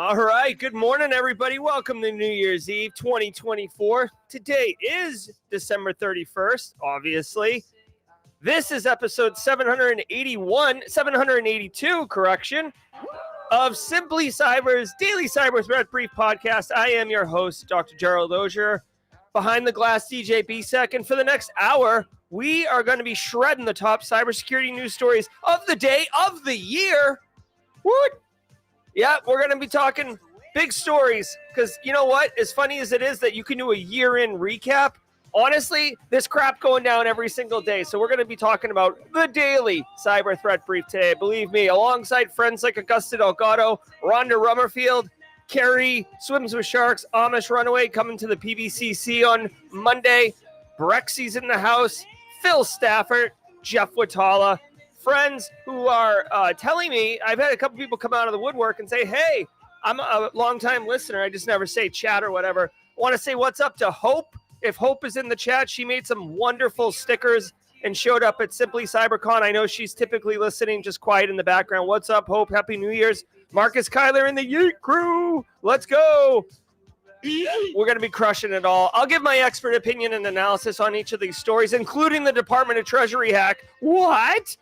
All right, good morning, everybody. Welcome to New Year's Eve 2024. Today is December 31st, obviously. This is episode 782, of Simply Cyber's Daily Cyber Threat Brief podcast. I am your host, Dr. Gerald Auger, behind the glass DJ BSEC, and for the next hour, we are going to be shredding the top cybersecurity news stories of the day, of the year. What? Yeah, we're going to be talking big stories because you know what? As funny as it is that you can do a year-in recap, honestly, this crap going down every single day. So we're going to be talking about the daily cyber threat brief today. Believe me, alongside friends like Augusta Delgado, Rhonda Rummerfield, Carrie Swims with Sharks, Amish Runaway coming to the PVCC on Monday, Brexy's in the house, Phil Stafford, Jeff Watala. Friends who are telling me, I've had a couple people come out of the woodwork and say, hey, I'm a longtime listener. I just never say chat or whatever. Want to say what's up to Hope. If Hope is in the chat, she made some wonderful stickers and showed up at Simply CyberCon. I know she's typically listening, just quiet in the background. What's up, Hope? Happy New Year's. Marcus Kyler and the Yeet crew. Let's go. We're going to be crushing it all. I'll give my expert opinion and analysis on each of these stories, including the Department of Treasury hack. What?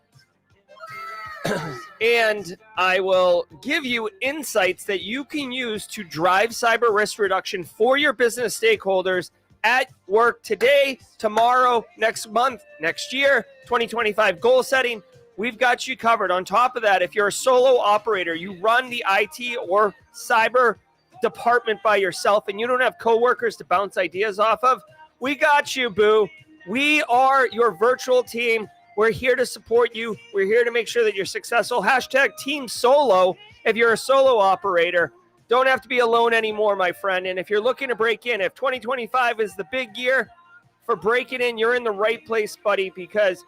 And I will give you insights that you can use to drive cyber risk reduction for your business stakeholders at work today, tomorrow, next month, next year, 2025 goal setting. We've got you covered. On top of that, if you're a solo operator, you run the IT or cyber department by yourself and you don't have coworkers to bounce ideas off of, we got you, boo. We are your virtual team. We're here to support you. We're here to make sure that you're successful. Hashtag Team Solo. If you're a solo operator, don't have to be alone anymore, my friend. And if you're looking to break in, if 2025 is the big year for breaking in, you're in the right place, buddy, because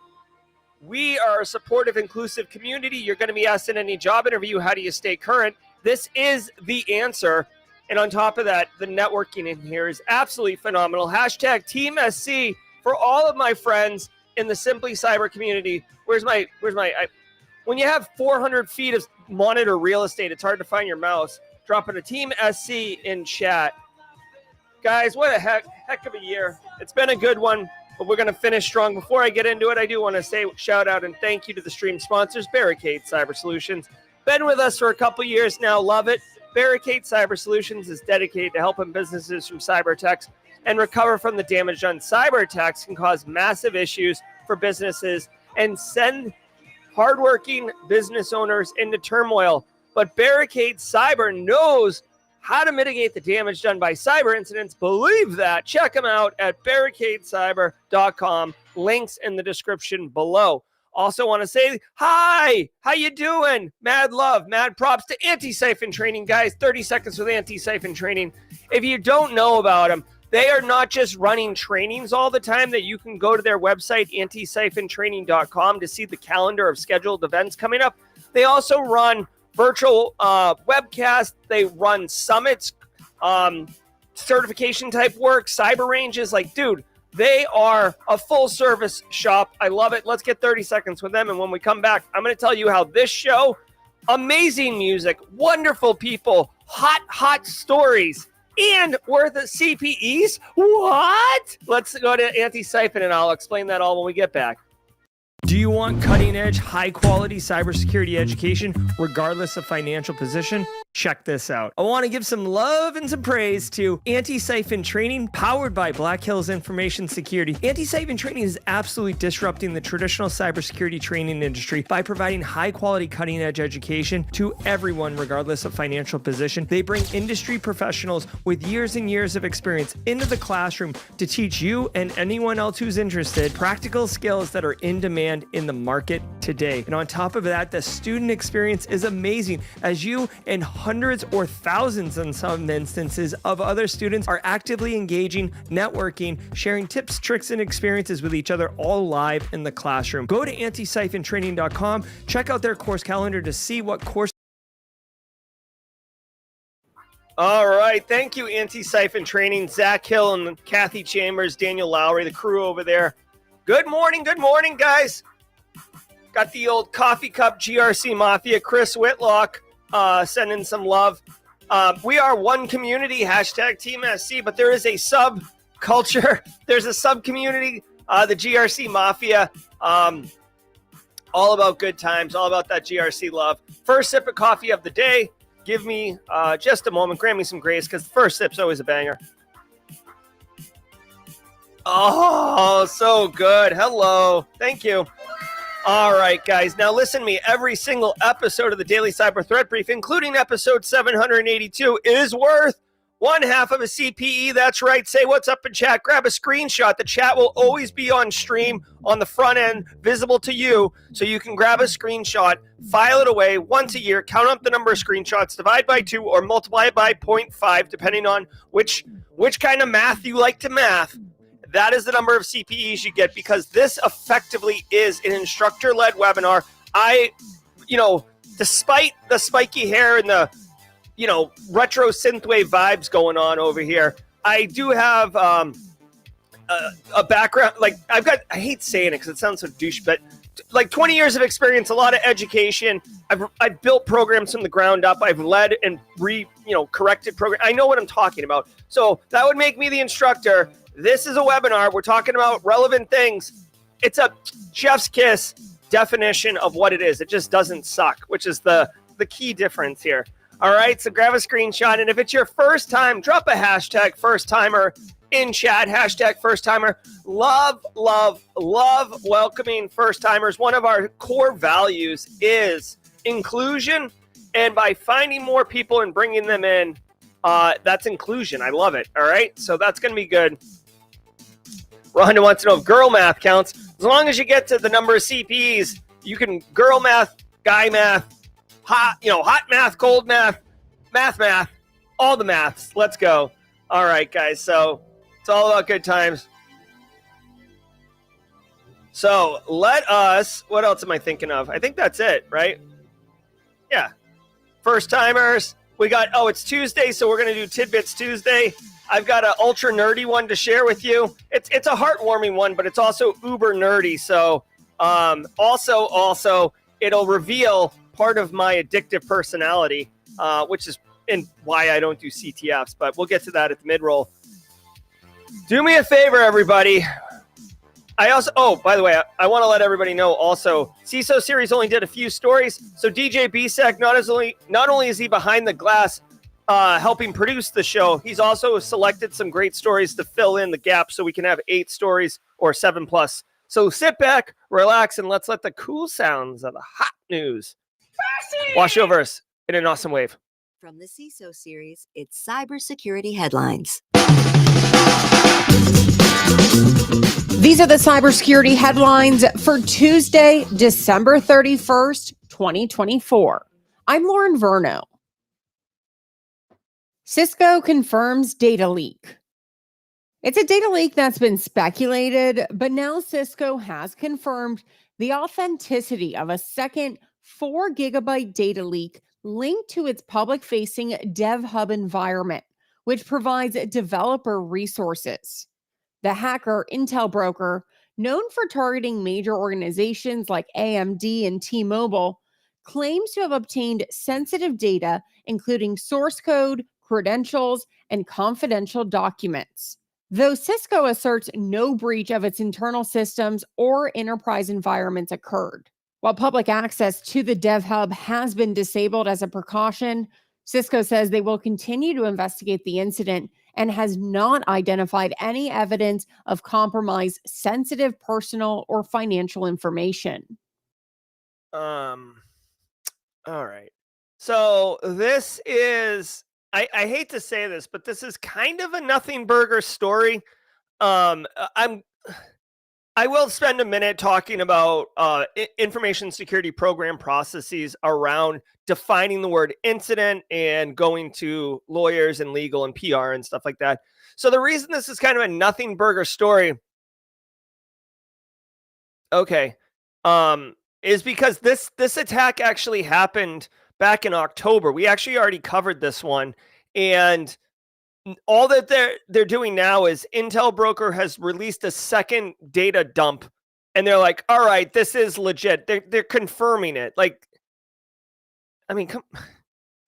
we are a supportive, inclusive community. You're going to be asked in any job interview, how do you stay current? This is the answer. And on top of that, the networking in here is absolutely phenomenal. Hashtag Team SC for all of my friends in the Simply Cyber community. When you have 400 feet of monitor real estate, it's hard to find your mouse. Dropping a Team SC in chat. Guys, what a heck of a year. It's been a good one, but we're going to finish strong. Before I get into it, I do want to say shout out and thank you to the stream sponsors, Barricade Cyber Solutions. Been with us for a couple years now. Love it. Barricade Cyber Solutions is dedicated to helping businesses from cyber attacks and recover from the damage done. Cyber attacks can cause massive issues for businesses and send hardworking business owners into turmoil. But Barricade Cyber knows how to mitigate the damage done by cyber incidents. Believe that. Check them out at barricadecyber.com. Links in the description below. Also want to say, hi, how you doing? Mad love, mad props to Antisyphon Training, guys. 30 seconds with Antisyphon Training. If you don't know about them, they are not just running trainings all the time that you can go to their website, antisyphontraining.com, to see the calendar of scheduled events coming up. They also run virtual webcasts. They run summits, certification type work, cyber ranges. Like, dude, they are a full service shop. I love it. Let's get 30 seconds with them. And when we come back, I'm going to tell you how this show, amazing music, wonderful people, hot stories, and worth of CPEs? What? Let's go to Antisyphon and I'll explain that all when we get back. Do you want cutting-edge, high-quality cybersecurity education, regardless of financial position? Check this out. I want to give some love and some praise to Antisyphon Training, powered by Black Hills Information Security. Antisyphon Training is absolutely disrupting the traditional cybersecurity training industry by providing high-quality, cutting-edge education to everyone, regardless of financial position. They bring industry professionals with years and years of experience into the classroom to teach you and anyone else who's interested practical skills that are in demand in the market today. And on top of that, the student experience is amazing, as you and hundreds or thousands in some instances of other students are actively engaging, networking, sharing tips, tricks, and experiences with each other, all live in the classroom. Go to antisyphontraining.com, check out their course calendar to see what course. All right, thank you, Antisyphon Training, Zach Hill and Kathy Chambers, Daniel Lowry, the crew over there. Good morning, guys. Got the old coffee cup GRC Mafia, Chris Whitlock, sending some love. We are one community, hashtag Team SC, but there is a sub-culture. There's a sub-community, the GRC Mafia. All about good times, all about that GRC love. First sip of coffee of the day. Give me just a moment. Grant me some grace, because the first sip's always a banger. Oh, so good. Hello. Thank you. All right, guys. Now listen to me. Every single episode of the Daily Cyber Threat Brief, including episode 782, is worth one half of a CPE. That's right. Say what's up in chat. Grab a screenshot. The chat will always be on stream on the front end, visible to you. So you can grab a screenshot, file it away once a year, count up the number of screenshots, divide by 2, or multiply it by 0.5, depending on which kind of math you like to math. That is the number of CPEs you get, because this effectively is an instructor-led webinar. Despite the spiky hair and the, retro synthwave vibes going on over here, I do have a background. Like, I hate saying it because it sounds so douche, but like 20 years of experience, a lot of education. I've built programs from the ground up. I've led and corrected programs. I know what I'm talking about. So that would make me the instructor. This is a webinar. We're talking about relevant things. It's a chef's kiss definition of what it is. It just doesn't suck, which is the key difference here. All right, so grab a screenshot. And if it's your first time, drop a hashtag first timer in chat, hashtag first timer. Love welcoming first timers. One of our core values is inclusion. And by finding more people and bringing them in, that's inclusion. I love it. All right, so that's going to be good. Rhonda wants to know if girl math counts. As long as you get to the number of CPEs, you can girl math, guy math, hot math, cold math, math, all the maths. Let's go. All right, guys. So it's all about good times. So what else am I thinking of? I think that's it, right? Yeah. First timers. We got, it's Tuesday, so we're going to do Tidbits Tuesday. I've got an ultra nerdy one to share with you. It's a heartwarming one, but it's also uber nerdy. So also it'll reveal part of my addictive personality, which is why I don't do CTFs. But we'll get to that at the mid-roll. Do me a favor, everybody. By the way, I want to let everybody know also, CISO Series only did a few stories. So DJ BSEC, not only is he behind the glass helping produce the show, he's also selected some great stories to fill in the gap so we can have 8 stories or 7+. So sit back, relax, and let's let the cool sounds of the hot news wash over us in an awesome wave. From the CISO Series, it's cybersecurity headlines. These are the cybersecurity headlines for Tuesday, December 31st, 2024. I'm Lauren Verno. Cisco confirms data leak. It's a data leak that's been speculated, but now Cisco has confirmed the authenticity of a second 4 gigabyte data leak linked to its public-facing DevHub environment, which provides developer resources. The hacker Intel broker, known for targeting major organizations like AMD and T-Mobile, claims to have obtained sensitive data, including source code, credentials, and confidential documents. Though Cisco asserts no breach of its internal systems or enterprise environments occurred. While public access to the DevHub has been disabled as a precaution, Cisco says they will continue to investigate the incident and has not identified any evidence of compromised sensitive personal or financial information. All right. So this is, I hate to say this, but this is kind of a nothing burger story. I will spend a minute talking about information security program processes around defining the word incident and going to lawyers and legal and PR and stuff like that. So the reason this is kind of a nothing burger story, is because this attack actually happened back in October. We actually already covered this one, and all that they're doing now is Intel broker has released a second data dump, and they're like, all right, this is legit. They're confirming it. Like, I mean,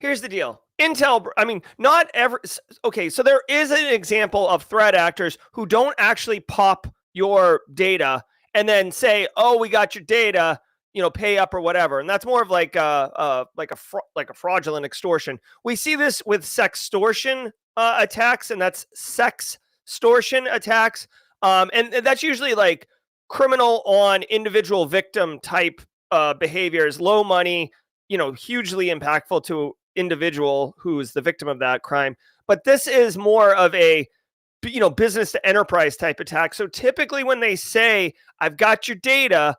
here's the deal. Intel, I mean, not ever. Okay, so there is an example of threat actors who don't actually pop your data and then say, "Oh, we got your data, pay up or whatever." And that's more of like a fraudulent extortion. We see this with sextortion attacks, and that's sextortion attacks, and that's usually like criminal on individual victim type behaviors, low money, hugely impactful to individual who's the victim of that crime. But this is more of a business to enterprise type attack. So typically when they say, "I've got your data,"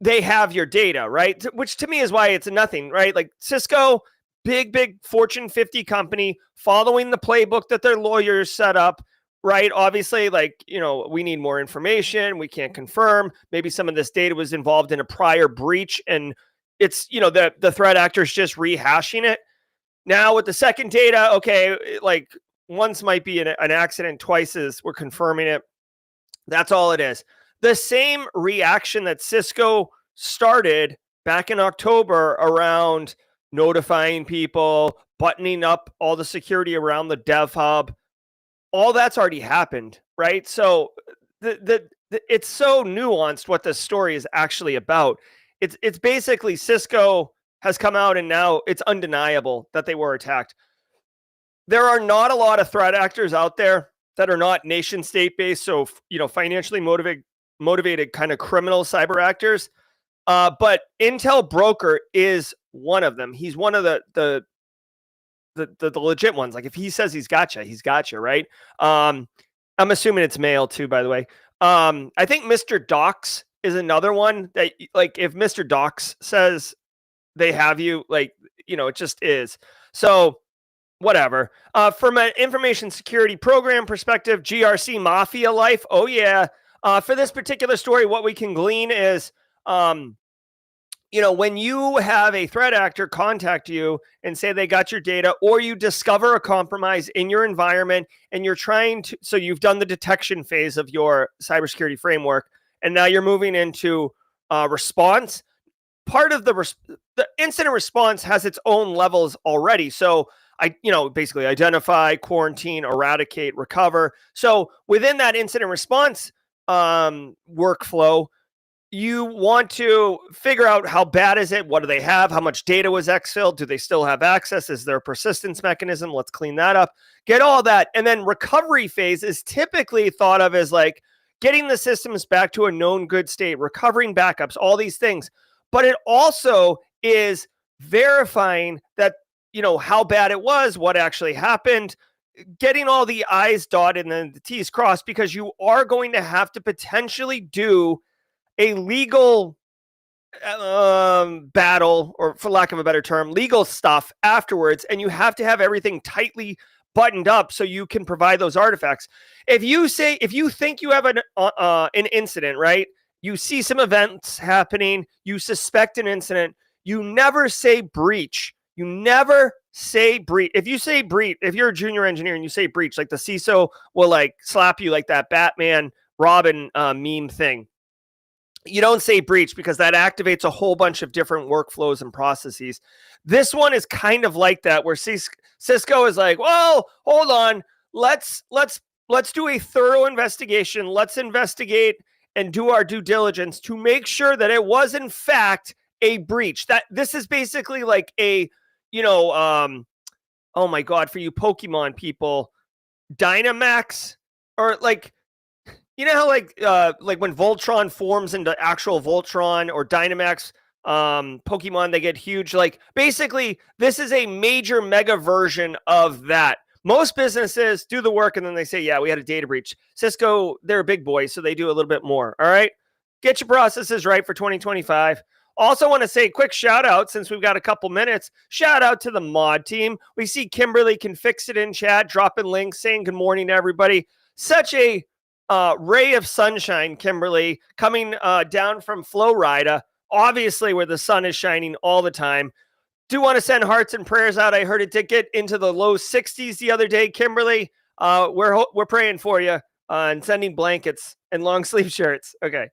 they have your data, right? Which to me is why it's nothing, right? Like Cisco, big Fortune 50 company, following the playbook that their lawyers set up, right? Obviously, like, we need more information. We can't confirm. Maybe some of this data was involved in a prior breach, and it's, the threat actors just rehashing it. Now with the second data, okay, like once might be an accident, twice is we're confirming it. That's all it is. The same reaction that Cisco started back in October around notifying people, buttoning up all the security around the dev hub, all that's already happened, right? So it's so nuanced what the story is actually about. It's basically Cisco has come out and now it's undeniable that they were attacked. There are not a lot of threat actors out there that are not nation state based, so financially motivated kind of criminal cyber actors. But Intel Broker is one of them. He's one of the legit ones. Like if he says he's gotcha, right? I'm assuming it's male too, by the way. I think Mr. Docs is another one that, like, if Mr. Docs says they have you, like, it just is. So whatever. From an information security program perspective, GRC Mafia life. Oh yeah. For this particular story, what we can glean is, when you have a threat actor contact you and say they got your data, or you discover a compromise in your environment and you're trying to, so you've done the detection phase of your cybersecurity framework, and now you're moving into response. Part of the incident response has its own levels already. So basically identify, quarantine, eradicate, recover. So within that incident response workflow, you want to figure out how bad is it? What do they have? How much data was exfilled? Do they still have access? Is there a persistence mechanism? Let's clean that up. Get all that. And then recovery phase is typically thought of as like getting the systems back to a known good state, recovering backups, all these things. But it also is verifying that, how bad it was, what actually happened, getting all the I's dotted and then the T's crossed, because you are going to have to potentially do a legal battle, or for lack of a better term, legal stuff afterwards. And you have to have everything tightly buttoned up so you can provide those artifacts. If you think you have an incident, right? You see some events happening, you suspect an incident, you never say breach. You never say breach. If you say breach, if you're a junior engineer and you say breach, like the CISO will like slap you like that Batman Robin meme thing. You don't say breach because that activates a whole bunch of different workflows and processes. This one is kind of like that, where Cisco is like, well, hold on, let's do a thorough investigation. Let's investigate and do our due diligence to make sure that it was in fact a breach. That this is basically like a, oh my God, for you Pokemon people, Dynamax, or like, how like when Voltron forms into actual Voltron or Dynamax Pokemon, they get huge. Like basically this is a major mega version of that. Most businesses do the work and then they say, yeah, we had a data breach. Cisco, they're a big boy, so they do a little bit more. All right. Get your processes right for 2025. Also want to say quick shout out, since we've got a couple minutes. Shout out to the mod team. We see Kimberly can fix it in chat, dropping links, saying good morning to everybody. Such a ray of sunshine, Kimberly, coming down from Florida, obviously where the sun is shining all the time. Do want to send hearts and prayers out. I heard it did get into the low 60s the other day, Kimberly. We're praying for you and sending blankets and long sleeve shirts. Okay.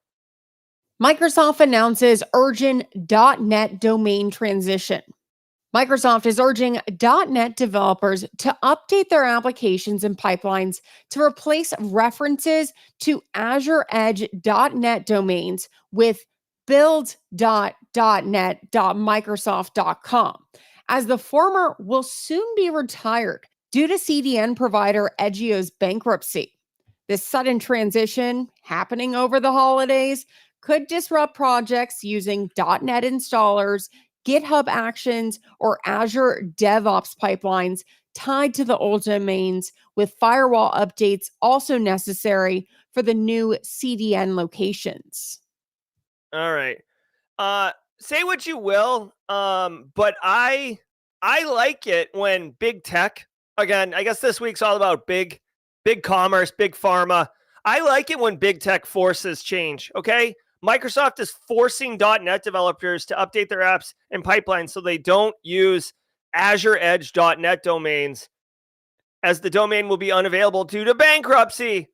Microsoft announces urgent .NET domain transition. Microsoft is urging .NET developers to update their applications and pipelines to replace references to Azure Edge .NET domains with build.net.microsoft.com, as the former will soon be retired due to CDN provider Edgio's bankruptcy. This sudden transition happening over the holidays could disrupt projects using .NET installers, GitHub Actions, or Azure DevOps pipelines tied to the old domains, with firewall updates also necessary for the new CDN locations. All right. Say what you will, but I like it when big tech, again, I guess this week's all about big commerce, big pharma. I like it when big tech forces change, okay? Microsoft is forcing .NET developers to update their apps and pipelines so they don't use Azure Edge .NET domains, as the domain will be unavailable due to bankruptcy.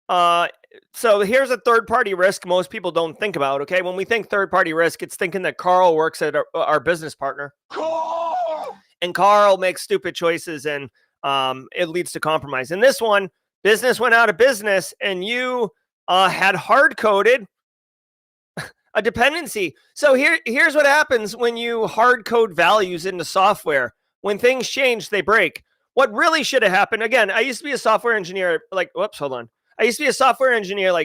So here's a third-party risk most people don't think about, okay? When we think third-party risk, it's thinking that Carl works at our business partner. Carl! And Carl makes stupid choices, and it leads to compromise. In this one, business went out of business, and you had hard-coded a dependency. So here's what happens when you hard-code values into software. When things change, they break. What really should have happened, again, I used to be a software engineer, I used to be a software engineer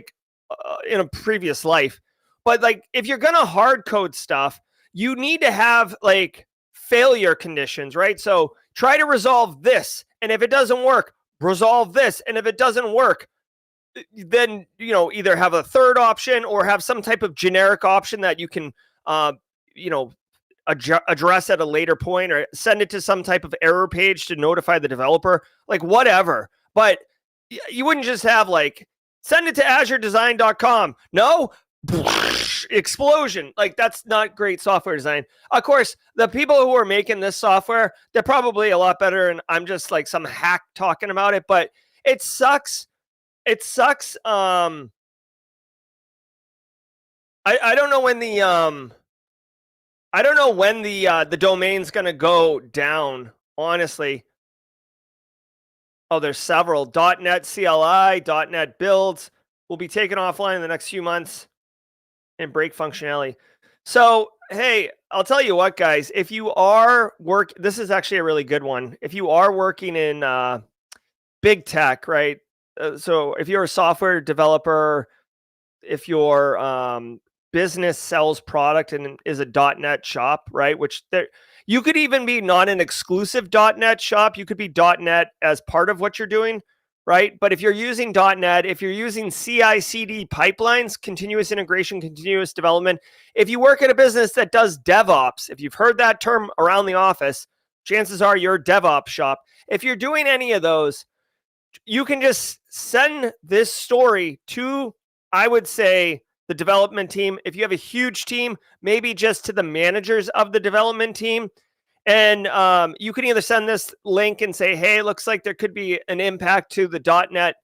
in a previous life. But if you're going to hard code stuff, you need to have failure conditions, right? So try to resolve this. And if it doesn't work, resolve this. And if it doesn't work, then, either have a third option or have some type of generic option that you can, address at a later point, or send it to some type of error page to notify the developer, whatever. But you wouldn't just have send it to azuredesign.com. No, explosion. That's not great software design. Of course, the people who are making this software, they're probably a lot better. And I'm just some hack talking about it, but it sucks. It sucks. I don't know when the domain's going to go down, honestly. Oh, there's several. .NET CLI, .NET builds will be taken offline in the next few months and break functionality. So, hey, I'll tell you what, guys. If you are this is actually a really good one. If you are working in big tech, right? So if you're a software developer, if your business sells product and is a .NET shop, right? Which you could even be not an exclusive .NET shop. You could be .NET as part of what you're doing, right? But if you're using .NET, if you're using CI/CD pipelines, continuous integration, continuous development, if you work at a business that does DevOps, if you've heard that term around the office, chances are you're a DevOps shop. If you're doing any of those, you can just send this story to, I would say, the development team. If you have a huge team, maybe just to the managers of the development team. And you can either send this link and say, hey, looks like there could be an impact to the .NET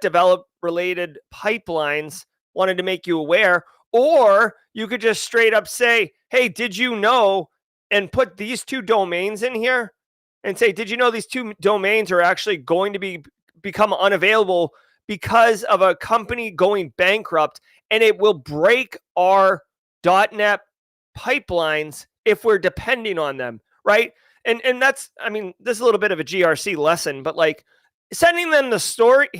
develop related pipelines. Wanted to make you aware. Or you could just straight up say, hey, did you know, and put these two domains in here and say, did you know these two domains are actually going to become unavailable because of a company going bankrupt, and it will break our .NET pipelines if we're depending on them, right? And that's, this is a little bit of a GRC lesson, but sending them the story,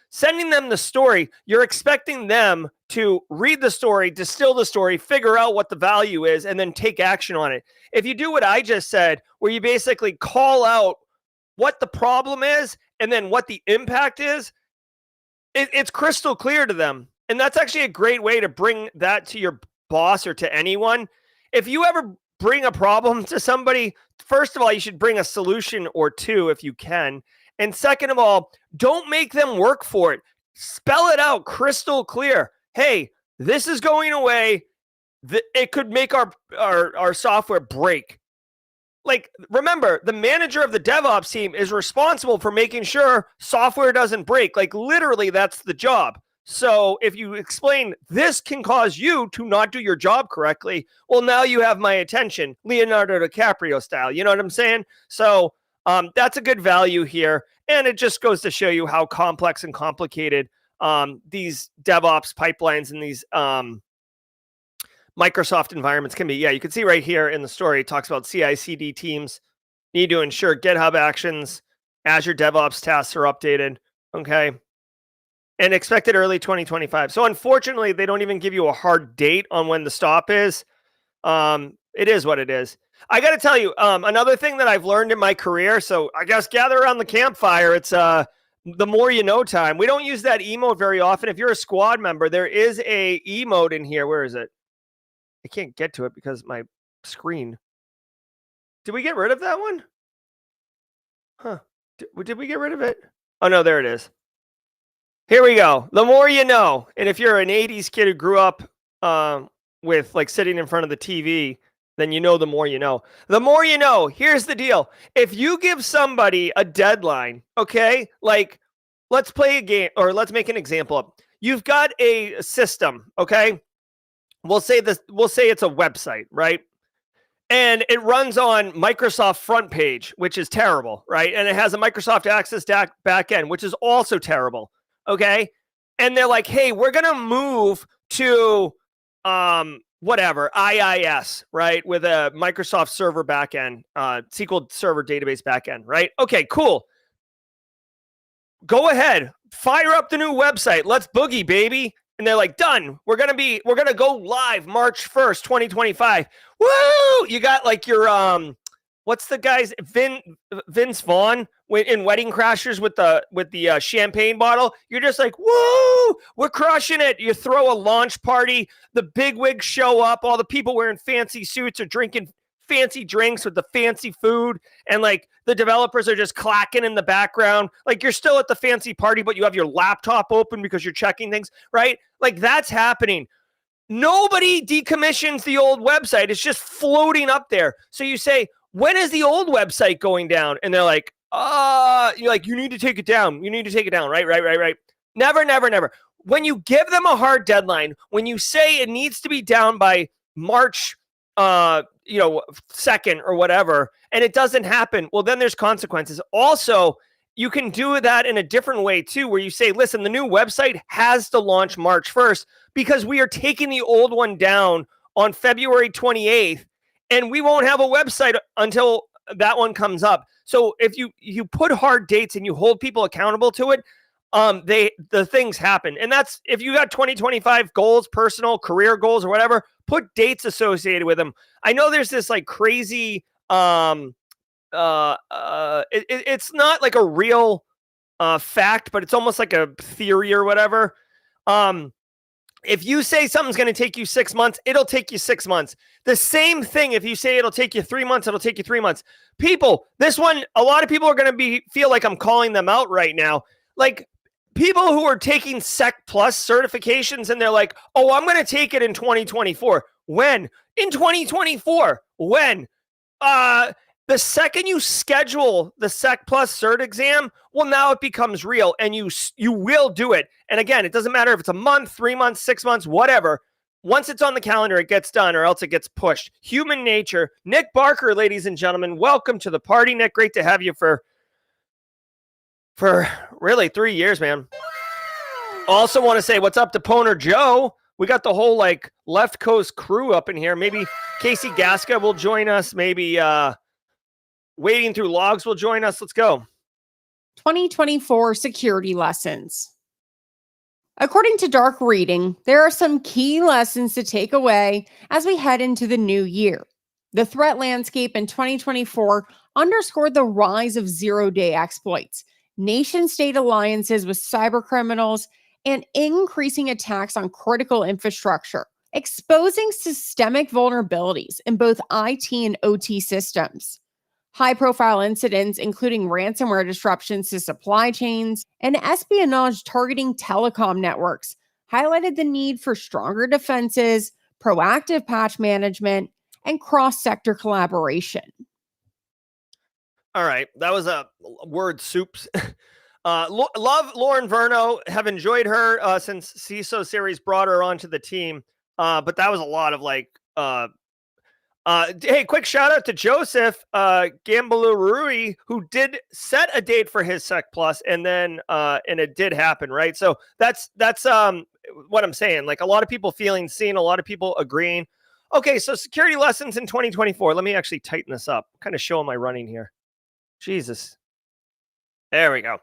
sending them the story, you're expecting them to read the story, distill the story, figure out what the value is, and then take action on it. If you do what I just said, where you basically call out what the problem is and then what the impact is, it's crystal clear to them. And that's actually a great way to bring that to your boss or to anyone. If you ever bring a problem to somebody, first of all, you should bring a solution or two if you can. And second of all, don't make them work for it. Spell it out crystal clear. Hey, this is going away. It could make our software break. Remember, the manager of the DevOps team is responsible for making sure software doesn't break. Literally, that's the job. So if you explain this can cause you to not do your job correctly, well, now you have my attention, Leonardo DiCaprio style. You know what I'm saying? So that's a good value here. And it just goes to show you how complex and complicated these DevOps pipelines and these Microsoft environments can be. Yeah, you can see right here in the story, it talks about CI/CD teams need to ensure GitHub actions, Azure DevOps tasks are updated. Okay. And expected early 2025. So unfortunately, they don't even give you a hard date on when the stop is. It is what it is. I got to tell you, another thing that I've learned in my career. So I guess gather around the campfire. It's the more you know time. We don't use that emote very often. If you're a squad member, there is a emote in here. Where is it? I can't get to it because my screen. Did we get rid of that one? Huh. Did we get rid of it? Oh, no, there it is. Here we go. The more you know. And if you're an 80s kid who grew up with like sitting in front of the TV, then you know the more you know. The more you know. Here's the deal. If you give somebody a deadline, okay, like let's play a game or let's make an example up. You've got a system, okay? We'll say it's a website, right? And it runs on Microsoft front page, which is terrible, right? And it has a Microsoft Access backend, which is also terrible. Okay. And they're like, hey, we're going to move to whatever, IIS, right? With a Microsoft server backend, SQL Server database backend, right? Okay, cool. Go ahead. Fire up the new website. Let's boogie, baby. And they're like, done. We're going to go live March 1st, 2025. Woo! You got like your, what's the guy's Vince Vaughn in Wedding Crashers with the champagne bottle? You're just like, woo, we're crushing it. You throw a launch party, the bigwigs show up, all the people wearing fancy suits are drinking fancy drinks with the fancy food, and like the developers are just clacking in the background. Like you're still at the fancy party, but you have your laptop open because you're checking things, right? Like that's happening. Nobody decommissions the old website. It's just floating up there. So you say, when is the old website going down? And they're like, you're like, you need to take it down. You need to take it down. Right. Never. When you give them a hard deadline, when you say it needs to be down by March, 2nd or whatever, and it doesn't happen, well, then there's consequences. Also, you can do that in a different way too, where you say, listen, the new website has to launch March 1st because we are taking the old one down on February 28th. And we won't have a website until that one comes up. So if you put hard dates and you hold people accountable to it, the things happen. And that's if you got 2025 goals, personal career goals or whatever, put dates associated with them. I know there's this like crazy it's not like a real fact, but it's almost like a theory or whatever. If you say something's going to take you 6 months, it'll take you 6 months. The same thing, if you say it'll take you 3 months, it'll take you 3 months. People, this one, a lot of people are going to feel like I'm calling them out right now. Like people who are taking Sec Plus certifications and they're like, oh, I'm going to take it in 2024. When? In 2024. When? The second you schedule the Sec Plus cert exam, well, now it becomes real and you will do it. And again, it doesn't matter if it's a month, 3 months, 6 months, whatever. Once it's on the calendar, it gets done or else it gets pushed. Human nature. Nick Barker, ladies and gentlemen, welcome to the party. Nick, great to have you for really 3 years, man. Also want to say what's up to Poner Joe. We got the whole like left coast crew up in here. Maybe Casey Gasca will join us. Maybe Wading Through Logs will join us. Let's go. 2024 security lessons. According to Dark Reading, there are some key lessons to take away as we head into the new year. The threat landscape in 2024 underscored the rise of zero-day exploits, nation-state alliances with cybercriminals, and increasing attacks on critical infrastructure, exposing systemic vulnerabilities in both IT and OT systems. High-profile incidents, including ransomware disruptions to supply chains and espionage targeting telecom networks, highlighted the need for stronger defenses, proactive patch management, and cross-sector collaboration. All right, that was a word soup. Love Lauren Verno. Have enjoyed her since CISO series brought her onto the team. But that was a lot of like, hey, quick shout out to Joseph Gambalurui, who did set a date for his Sec Plus, and then and it did happen, right? So that's what I'm saying. Like a lot of people feeling seen, a lot of people agreeing. Okay, so security lessons in 2024. Let me actually tighten this up. What kind of show am I running here? Jesus. There we go.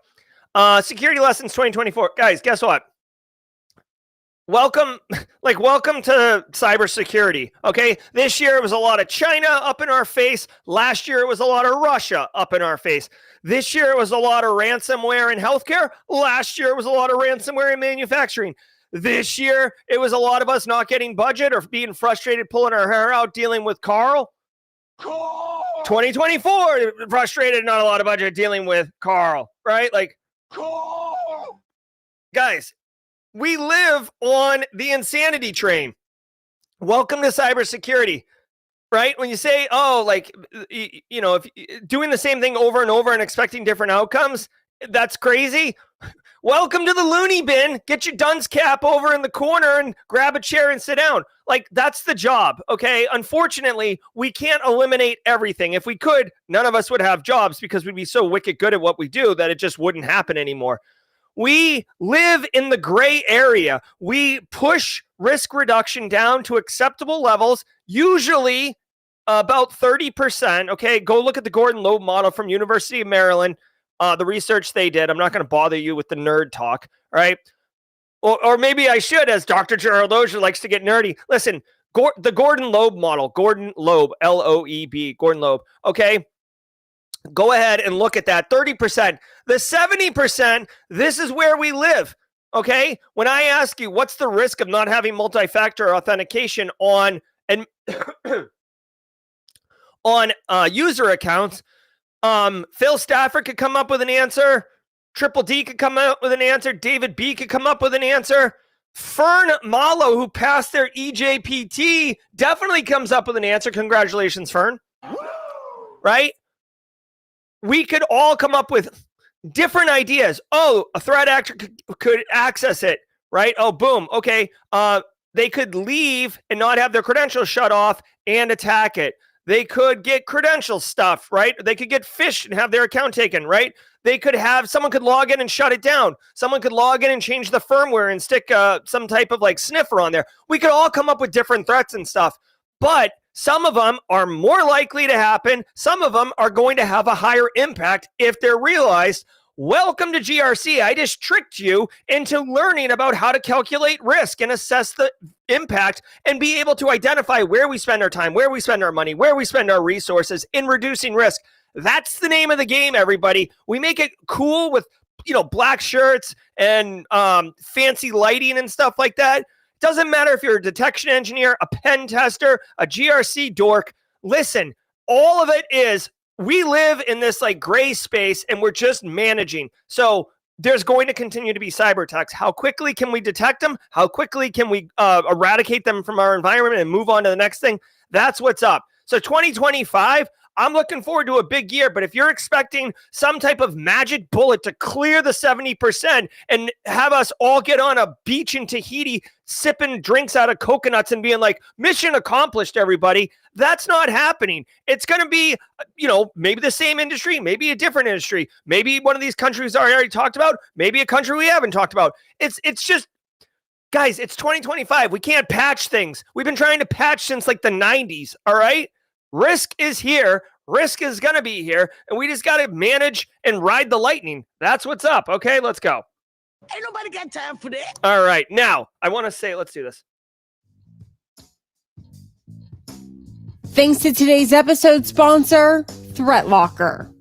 Security lessons 2024. Guys, guess what? Welcome to cybersecurity. Okay, this year it was a lot of China up in our face. Last year it was a lot of Russia up in our face. This year it was a lot of ransomware in healthcare. Last year it was a lot of ransomware in manufacturing. This year it was a lot of us not getting budget or being frustrated, pulling our hair out, dealing with Carl. 2024 frustrated, not a lot of budget, dealing with Carl. Right? Like, guys. We live on the insanity train. Welcome to cybersecurity, right? When you say, oh, like, you know, if doing the same thing over and over and expecting different outcomes, that's crazy. Welcome to the loony bin. Get your dunce cap over in the corner and grab a chair and sit down. Like, that's the job, okay? Unfortunately, we can't eliminate everything. If we could, none of us would have jobs because we'd be so wicked good at what we do that it just wouldn't happen anymore. We live in the gray area. We push risk reduction down to acceptable levels, usually about 30%. Okay, go look at the Gordon Loeb model from University of Maryland, the research they did. I'm not going to bother you with the nerd talk, right? Or maybe I should, as Dr. Gerald Auger likes to get nerdy. Listen, the Gordon Loeb model, Gordon Loeb, L-O-E-B, Gordon Loeb, okay? Go ahead and look at that. 30%. The 70%, this is where we live, okay? When I ask you, what's the risk of not having multi-factor authentication on user accounts? Phil Stafford could come up with an answer. Triple D could come up with an answer. David B could come up with an answer. Fern Malo, who passed their EJPT, definitely comes up with an answer. Congratulations, Fern. Right? We could all come up with different ideas. Oh, a threat actor could access it, right? Oh, boom. Okay. They could leave and not have their credentials shut off and attack it. They could get credential stuff, right? They could get phished and have their account taken, right? They could have, someone could log in and shut it down. Someone could log in and change the firmware and stick some type of like sniffer on there. We could all come up with different threats and stuff, but some of them are more likely to happen. Some of them are going to have a higher impact if they're realized. Welcome to GRC. I just tricked you into learning about how to calculate risk and assess the impact and be able to identify where we spend our time, where we spend our money, where we spend our resources in reducing risk. That's the name of the game, everybody. We make it cool with, black shirts and fancy lighting and stuff like that. Doesn't matter if you're a detection engineer, a pen tester, a GRC dork. Listen, all of it is we live in this like gray space and we're just managing. So there's going to continue to be cyber attacks. How quickly can we detect them? How quickly can we eradicate them from our environment and move on to the next thing? That's what's up. So 2025, I'm looking forward to a big year, but if you're expecting some type of magic bullet to clear the 70% and have us all get on a beach in Tahiti sipping drinks out of coconuts and being like, mission accomplished, everybody, that's not happening. It's going to be, maybe the same industry, maybe a different industry, maybe one of these countries I already talked about, maybe a country we haven't talked about. It's just, guys, it's 2025. We can't patch things. We've been trying to patch since like the 90s, all right? Risk is here. Risk is going to be here. And we just got to manage and ride the lightning. That's what's up. Okay, let's go. Ain't nobody got time for that. All right. Now, I want to say, let's do this. Thanks to today's episode sponsor, ThreatLocker.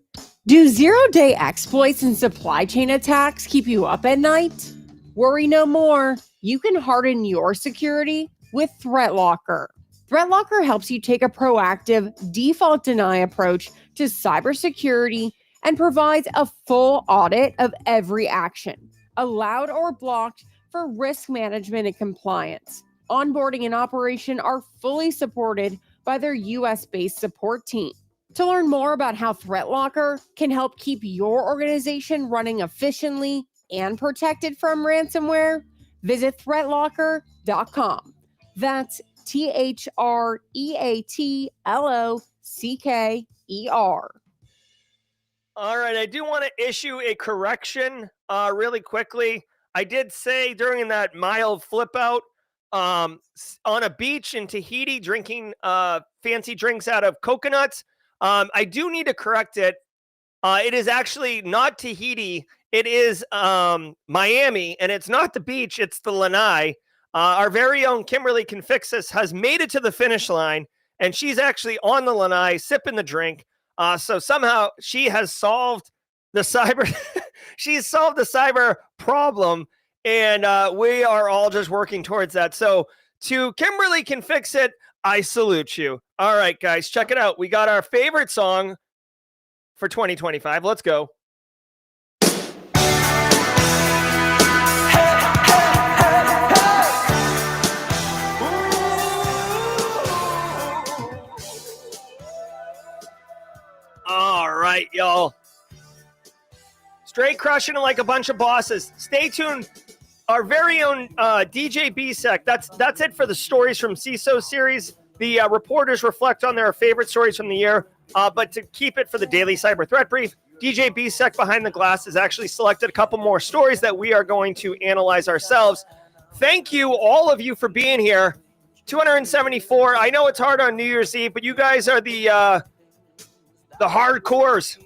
Do zero-day exploits and supply chain attacks keep you up at night? Worry no more. You can harden your security with ThreatLocker. ThreatLocker helps you take a proactive, default deny approach to cybersecurity and provides a full audit of every action, allowed or blocked, for risk management and compliance. Onboarding and operation are fully supported by their US-based support team. To learn more about how ThreatLocker can help keep your organization running efficiently and protected from ransomware, visit threatlocker.com. That's THREATLOCKER. All right, I do want to issue a correction really quickly. I did say during that mild flip out on a beach in Tahiti drinking fancy drinks out of coconuts. I do need to correct it. It is actually not Tahiti. It is Miami, and it's not the beach. It's the lanai. Our very own Kimberly Can Fix This has made it to the finish line, and she's actually on the lanai sipping the drink. So somehow she has solved the cyber. She's solved the cyber problem, and we are all just working towards that. So to Kimberly Can Fix It, I salute you. All right, guys, check it out. We got our favorite song for 2025. Let's go. All right, y'all. Straight crushing it like a bunch of bosses. Stay tuned. Our very own DJ BSEC. That's it for the stories from CISO series. The reporters reflect on their favorite stories from the year. But to keep it for the daily cyber threat brief, DJ BSEC behind the glass has actually selected a couple more stories that we are going to analyze ourselves. Thank you, all of you, for being here. 274. I know it's hard on New Year's Eve, but you guys are the hardcores.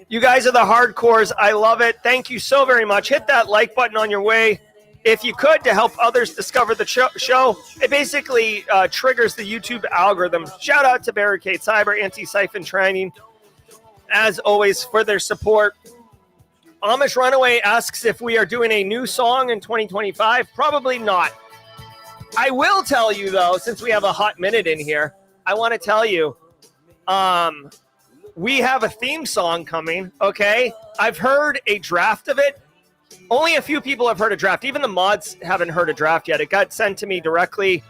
You guys are the hardcores. I love it. Thank you so very much. Hit that like button on your way, if you could, to help others discover the show. It basically triggers the YouTube algorithm. Shout out to Barricade Cyber, Antisyphon Training, as always, for their support. Amish Runaway asks if we are doing a new song in 2025. Probably not. I will tell you, though, since we have a hot minute in here, I want to tell you, we have a theme song coming, okay? I've heard a draft of it. Only a few people have heard a draft. Even the mods haven't heard a draft yet. It got sent to me directly.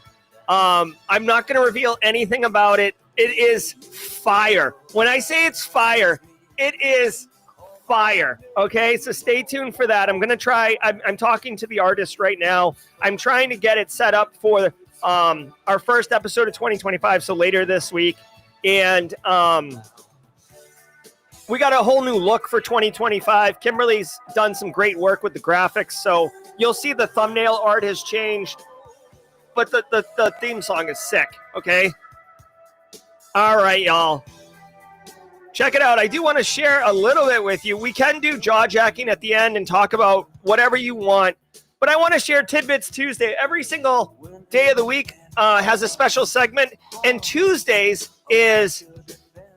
I'm not going to reveal anything about it. It is fire. When I say it's fire, it is fire, okay? So stay tuned for that. I'm going to try. I'm talking to the artist right now. I'm trying to get it set up for our first episode of 2025, so later this week. And we got a whole new look for 2025. Kimberly's done some great work with the graphics, so you'll see the thumbnail art has changed, but the theme song is sick, okay? All right, y'all. Check it out. I do want to share a little bit with you. We can do jaw jacking at the end and talk about whatever you want, but I want to share Tidbits Tuesday. Every single day of the week has a special segment, and Tuesdays is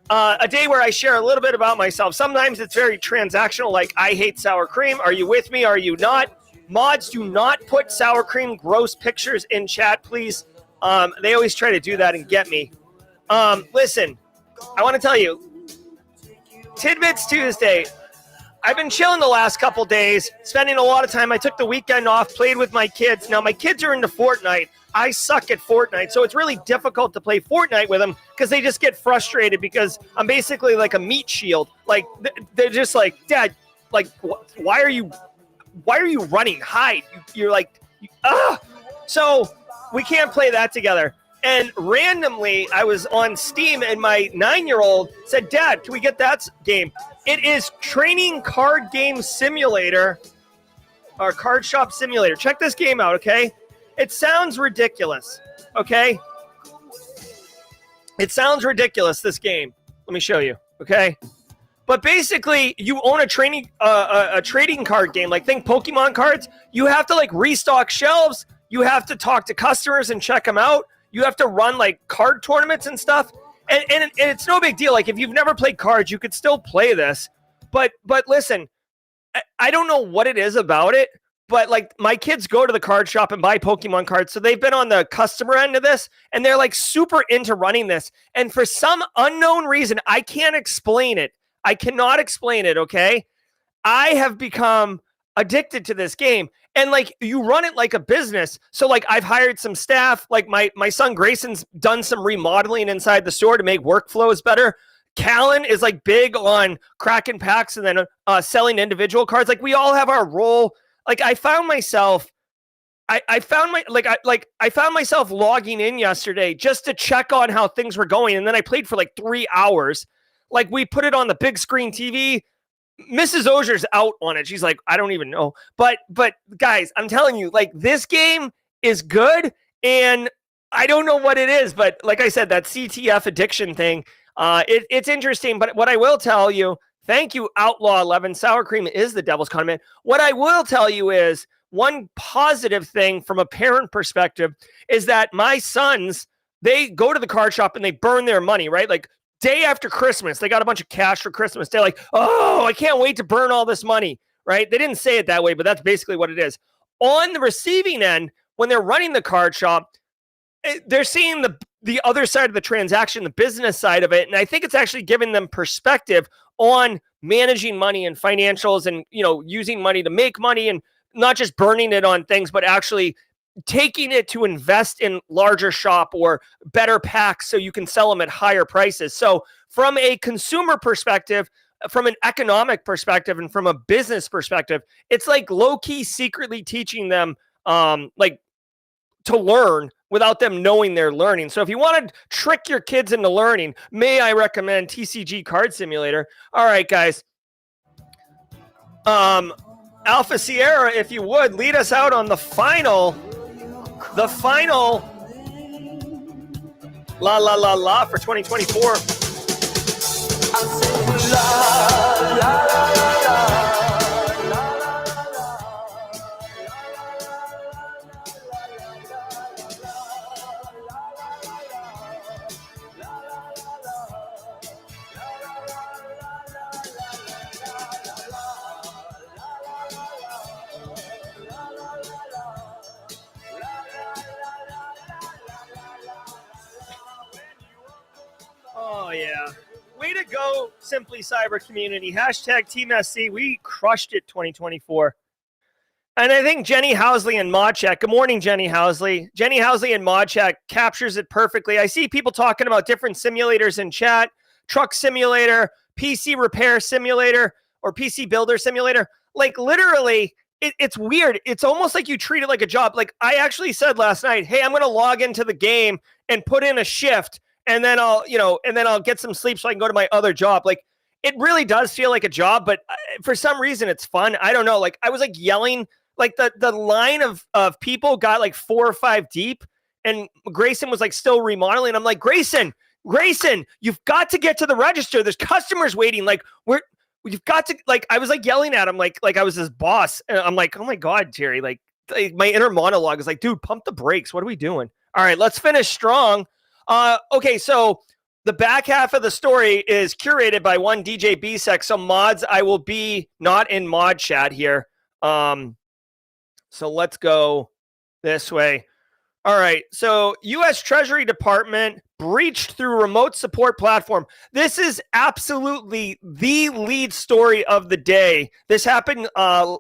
a day where I share a little bit about myself. Sometimes it's very transactional, like I hate sour cream. Are you with me? Are you not? Mods, do not put sour cream gross pictures in chat, please. They always try to do that and get me. Listen, I want to tell you, Tidbits Tuesday. I've been chilling the last couple days, spending a lot of time. I took the weekend off, played with my kids. Now, my kids are into Fortnite. I suck at Fortnite, so it's really difficult to play Fortnite with them because they just get frustrated because I'm basically like a meat shield. Like, they're just like, Dad, like, why are you running? Hide. You're like, So we can't play that together. And randomly, I was on Steam, and my 9-year-old said, Dad, can we get that game? It is Training Card Game Simulator, or Card Shop Simulator. Check this game out, okay? It sounds ridiculous, okay? It sounds ridiculous, this game. Let me show you, okay? But basically, you own a trading card game. Like, think Pokemon cards. You have to, like, restock shelves. You have to talk to customers and check them out. You have to run, like, card tournaments and stuff. And it's no big deal. Like, if you've never played cards, you could still play this. But listen, I don't know what it is about it, but, like, my kids go to the card shop and buy Pokemon cards, so they've been on the customer end of this, and they're, like, super into running this. And for some unknown reason, I can't explain it. I cannot explain it, okay? I have become addicted to this game. And like you run it like a business. So like I've hired some staff, like my son Grayson's done some remodeling inside the store to make workflows better. Callan is like big on cracking packs and then selling individual cards. Like we all have our role. Like I found myself logging in yesterday just to check on how things were going. And then I played for like 3 hours. Like we put it on the big screen TV. Mrs. Auger's out on it. She's like, I don't even know. But guys, I'm telling you, like this game is good. And I don't know what it is, but like I said, that CTF addiction thing, it's interesting. But what I will tell you, thank you, Outlaw 11. Sour cream is the devil's condiment. What I will tell you is one positive thing from a parent perspective is that my sons, they go to the card shop and they burn their money, right? Like day after Christmas, they got a bunch of cash for Christmas. They're like, oh, I can't wait to burn all this money, right? They didn't say it that way, but that's basically what it is. On the receiving end, when they're running the card shop, they're seeing the other side of the transaction, the business side of it. And I think it's actually giving them perspective on managing money and financials and, using money to make money and not just burning it on things, but actually taking it to invest in larger shop or better packs so you can sell them at higher prices. So from a consumer perspective, from an economic perspective, and from a business perspective, it's like low-key secretly teaching them like to learn without them knowing they're learning. So if you want to trick your kids into learning, may I recommend TCG Card Simulator. All right, guys. Alpha Sierra, if you would, lead us out on the final la la la la for 2024. Oh, yeah. Way to go, Simply Cyber community. Hashtag Team SC. We crushed it 2024. And I think Jenny Housley and ModChat. Good morning, Jenny Housley. Jenny Housley and ModChat captures it perfectly. I see people talking about different simulators in chat. Truck simulator, PC repair simulator, or PC builder simulator. Like literally, it's weird. It's almost like you treat it like a job. Like I actually said last night, hey, I'm going to log into the game and put in a shift. And then I'll get some sleep so I can go to my other job. Like it really does feel like a job, but for some reason it's fun. I don't know. Like I was like yelling, like the line of people got like 4 or 5 deep, and Grayson was like still remodeling. I'm like, Grayson, you've got to get to the register. There's customers waiting. Like you've got to, like, I was like yelling at him like I was his boss. And I'm like, oh my God, Jerry, like my inner monologue is like, dude, pump the brakes. What are we doing? All right, let's finish strong. Okay, so the back half of the story is curated by one DJ Bsec. So mods, I will be not in mod chat here. So let's go this way. All right, so U.S. Treasury Department breached through remote support platform. This is absolutely the lead story of the day. This happened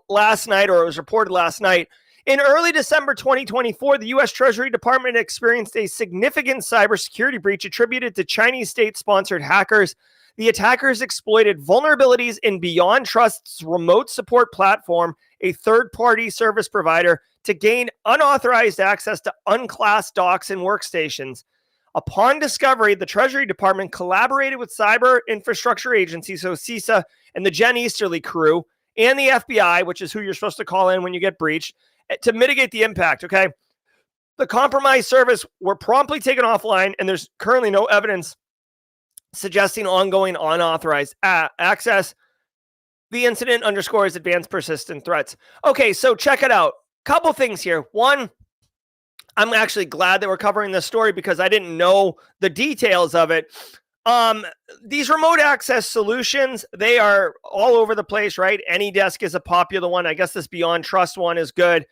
last night, or it was reported last night. In early December 2024, the U.S. Treasury Department experienced a significant cybersecurity breach attributed to Chinese state-sponsored hackers. The attackers exploited vulnerabilities in Beyond Trust's remote support platform, a third-party service provider, to gain unauthorized access to unclassed docs and workstations. Upon discovery, the Treasury Department collaborated with Cyber Infrastructure Agency, so CISA, and the Jen Easterly crew, and the FBI, which is who you're supposed to call in when you get breached, to mitigate the impact, okay? The compromised service were promptly taken offline, and there's currently no evidence suggesting ongoing unauthorized access. The incident underscores advanced persistent threats. Okay, so check it out. Couple things here. One, I'm actually glad that we're covering this story because I didn't know the details of it. These remote access solutions, they are all over the place, right? AnyDesk is a popular one. I guess this Beyond Trust one is good.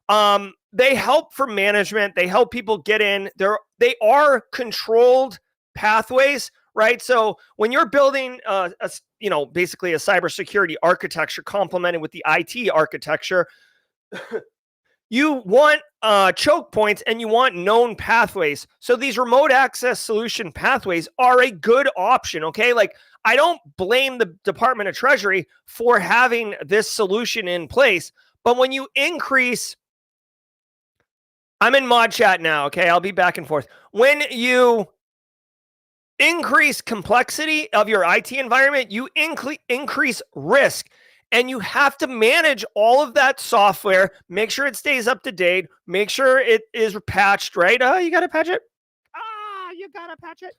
They help for management. They help people get in. They are controlled pathways, right? So when you're building, basically a cybersecurity architecture complemented with the IT architecture, you want choke points and you want known pathways. So these remote access solution pathways are a good option, okay? Like, I don't blame the Department of Treasury for having this solution in place, but when you increase, I'm in mod chat now, okay? I'll be back and forth. When you increase complexity of your IT environment, you increase risk. And you have to manage all of that software, make sure it stays up to date, make sure it is patched, right? You got to patch it. You got to patch it.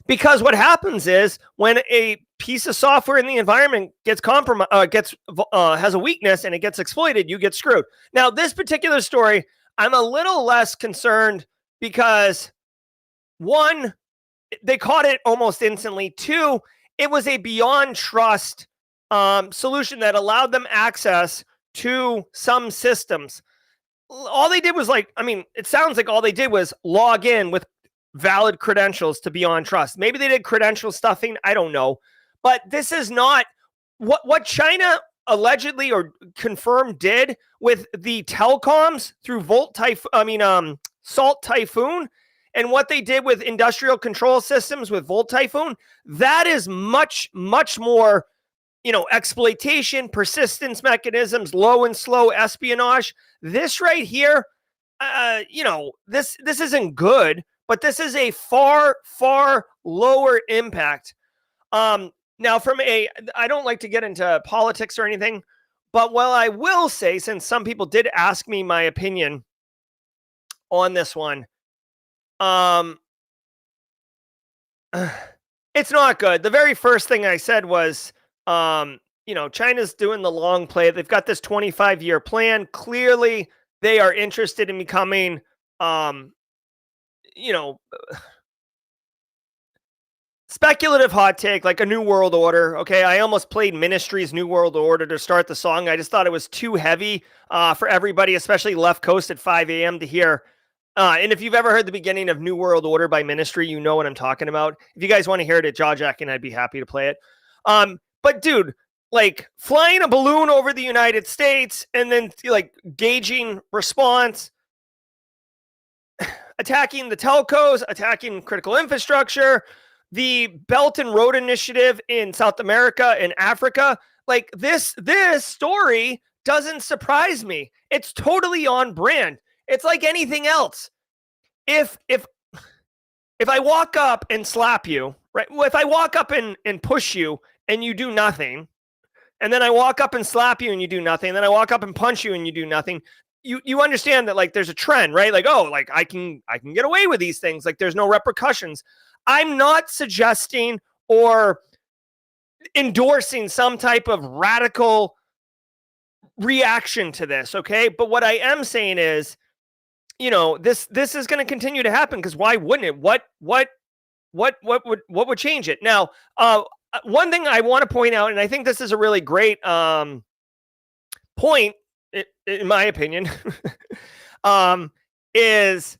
Because what happens is when a piece of software in the environment gets compromised, has a weakness and it gets exploited, you get screwed. Now, this particular story, I'm a little less concerned because, one, they caught it almost instantly. Two, it was a beyond trust solution that allowed them access to some systems. All they did was it sounds like all they did was log in with valid credentials to Beyond Trust. Maybe they did credential stuffing. I don't know. But this is not what China allegedly or confirmed did with the telecoms through Salt Typhoon, and what they did with industrial control systems with Volt Typhoon. That is much, much more exploitation, persistence mechanisms, low and slow espionage. This right here, this isn't good, but this is a far, far lower impact. Now I don't like to get into politics or anything, but what I will say, since some people did ask me my opinion on this one, it's not good. The very first thing I said was, China's doing the long play. They've got this 25-year plan. Clearly, they are interested in becoming, speculative hot take, like a new world order. Okay, I almost played Ministry's New World Order to start the song. I just thought it was too heavy for everybody, especially left coast at 5 a.m. to hear. And if you've ever heard the beginning of New World Order by Ministry, you know what I'm talking about. If you guys want to hear it at Jaw Jacking, I'd be happy to play it. But dude, like flying a balloon over the United States and then gauging response, attacking the telcos, attacking critical infrastructure, the Belt and Road Initiative in South America and Africa, like this story doesn't surprise me. It's totally on brand. It's like anything else. If I walk up and slap you, right? Well, if I walk up and push you and you do nothing, and then I walk up and slap you and you do nothing, and then I walk up and punch you and you do nothing, you understand that there's a trend, right? I can get away with these things. There's no repercussions. I'm not suggesting or endorsing some type of radical reaction to this, okay? But what I am saying is, this is going to continue to happen, because why wouldn't it? What would change it? Now, one thing I want to point out, and I think this is a really great point, in my opinion, is,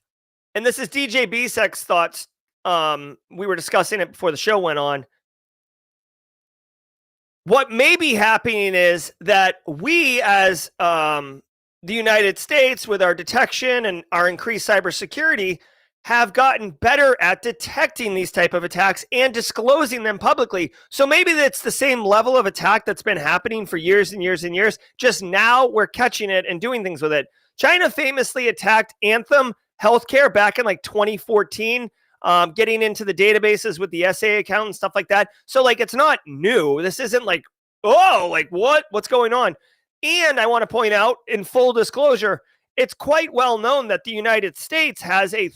and this is DJ Bsek's thoughts. We were discussing it before the show went on. What may be happening is that we, as the United States, with our detection and our increased cybersecurity, have gotten better at detecting these type of attacks and disclosing them publicly. So maybe that's the same level of attack that's been happening for years and years and years. Just now we're catching it and doing things with it. China famously attacked Anthem Healthcare back in 2014, getting into the databases with the SA account and stuff like that. So it's not new. This isn't what's going on? And I want to point out, in full disclosure, it's quite well known that the United States has a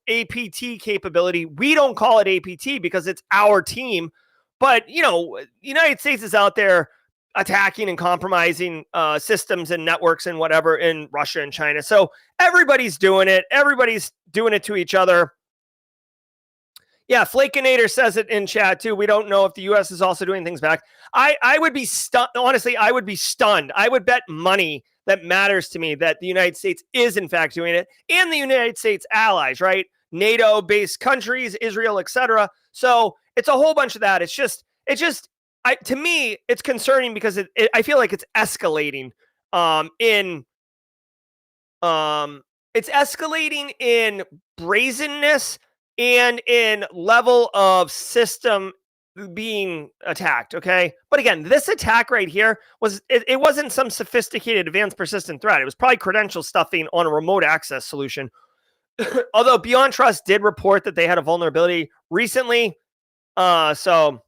APT capability. We don't call it APT because it's our team, but the United States is out there attacking and compromising systems and networks and whatever in Russia and China. So everybody's doing it. Everybody's doing it to each other. Yeah, Flakinator says it in chat too. We don't know if the U.S. is also doing things back. I would be stunned. Honestly, I would be stunned. I would bet money that matters to me that the United States is in fact doing it, and the United States allies, right? NATO-based countries, Israel, etc. So it's a whole bunch of that. To me, it's concerning because I feel like it's escalating in It's escalating in brazenness and in level of system being attacked, okay? But again, this attack right here it wasn't some sophisticated advanced persistent threat. It was probably credential stuffing on a remote access solution. Although Beyond Trust did report that they had a vulnerability recently. So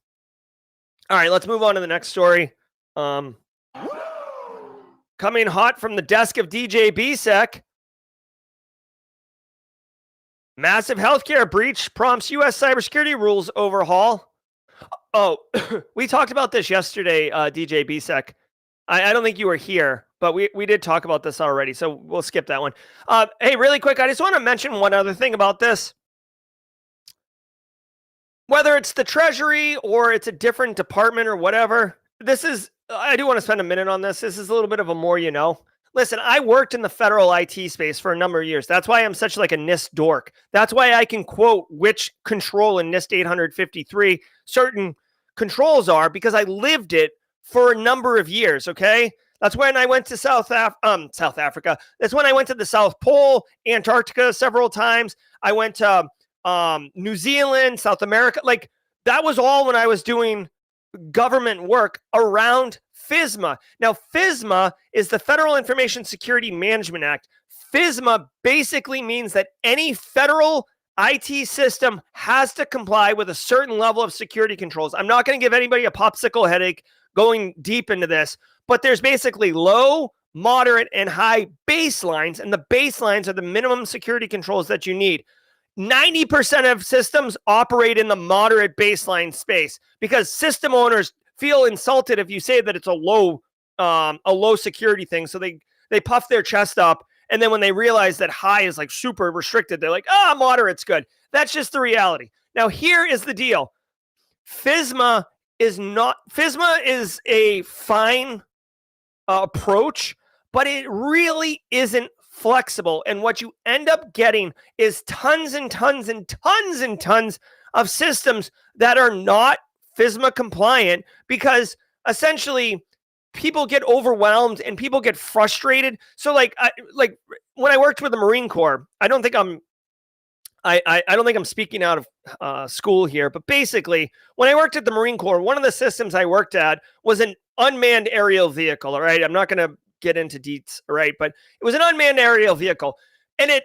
all right, let's move on to the next story. Coming hot from the desk of DJ BSEC. Massive healthcare breach prompts U.S. cybersecurity rules overhaul. Oh, we talked about this yesterday, DJ BSEC. I don't think you were here, but we did talk about this already, so we'll skip that one. Hey, really quick, I just want to mention one other thing about this. Whether it's the Treasury or it's a different department or whatever, I do want to spend a minute on this. This is a little bit of a more you know. Listen, I worked in the federal IT space for a number of years. That's why I'm such like a NIST dork. That's why I can quote which control in NIST 853 certain controls are, because I lived it for a number of years, okay? That's when I went to South Africa. That's when I went to the South Pole, Antarctica several times. I went to New Zealand, South America. Like, that was all when I was doing government work around FSMA. Now, FSMA is the Federal Information Security Management Act. FSMA basically means that any federal IT system has to comply with a certain level of security controls. I'm not going to give anybody a popsicle headache going deep into this, but there's basically low, moderate, and high baselines, and the baselines are the minimum security controls that you need. 90% of systems operate in the moderate baseline space because system owners feel insulted if you say that it's a low security thing. So they puff their chest up. And then when they realize that high is like super restricted, they're like, moderate's good. That's just the reality. Now, here is the deal. FSMA is a fine approach, but it really isn't flexible. And what you end up getting is tons and tons and tons and tons of systems that are not FSMA compliant because essentially people get overwhelmed and people get frustrated. So like when I worked with the Marine Corps, I don't think I'm speaking out of school here, but basically when I worked at the Marine Corps, one of the systems I worked at was an unmanned aerial vehicle. All right. I'm not going to get into deets. All right. But it was an unmanned aerial vehicle, and it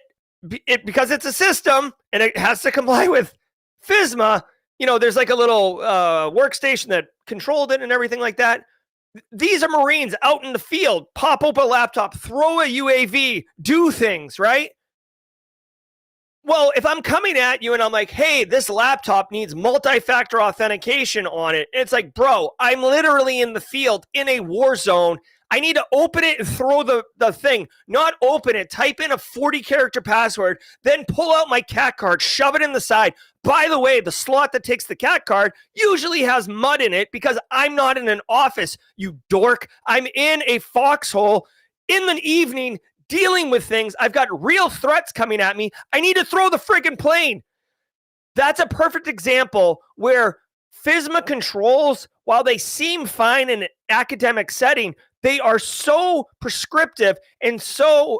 because it's a system and it has to comply with FSMA, there's like a little workstation that controlled it and everything like that. These are Marines out in the field, pop open a laptop, throw a UAV, do things, right? Well, if I'm coming at you and I'm like, hey, this laptop needs multi-factor authentication on it, it's like, bro, I'm literally in the field in a war zone. I need to open it and throw the thing, not open it, type in a 40-character password, then pull out my CAT card, shove it in the side. By the way, the slot that takes the CAT card usually has mud in it because I'm not in an office, you dork. I'm in a foxhole in the evening dealing with things. I've got real threats coming at me. I need to throw the friggin' plane. That's a perfect example where FSMA controls, while they seem fine in an academic setting, they are so prescriptive and so,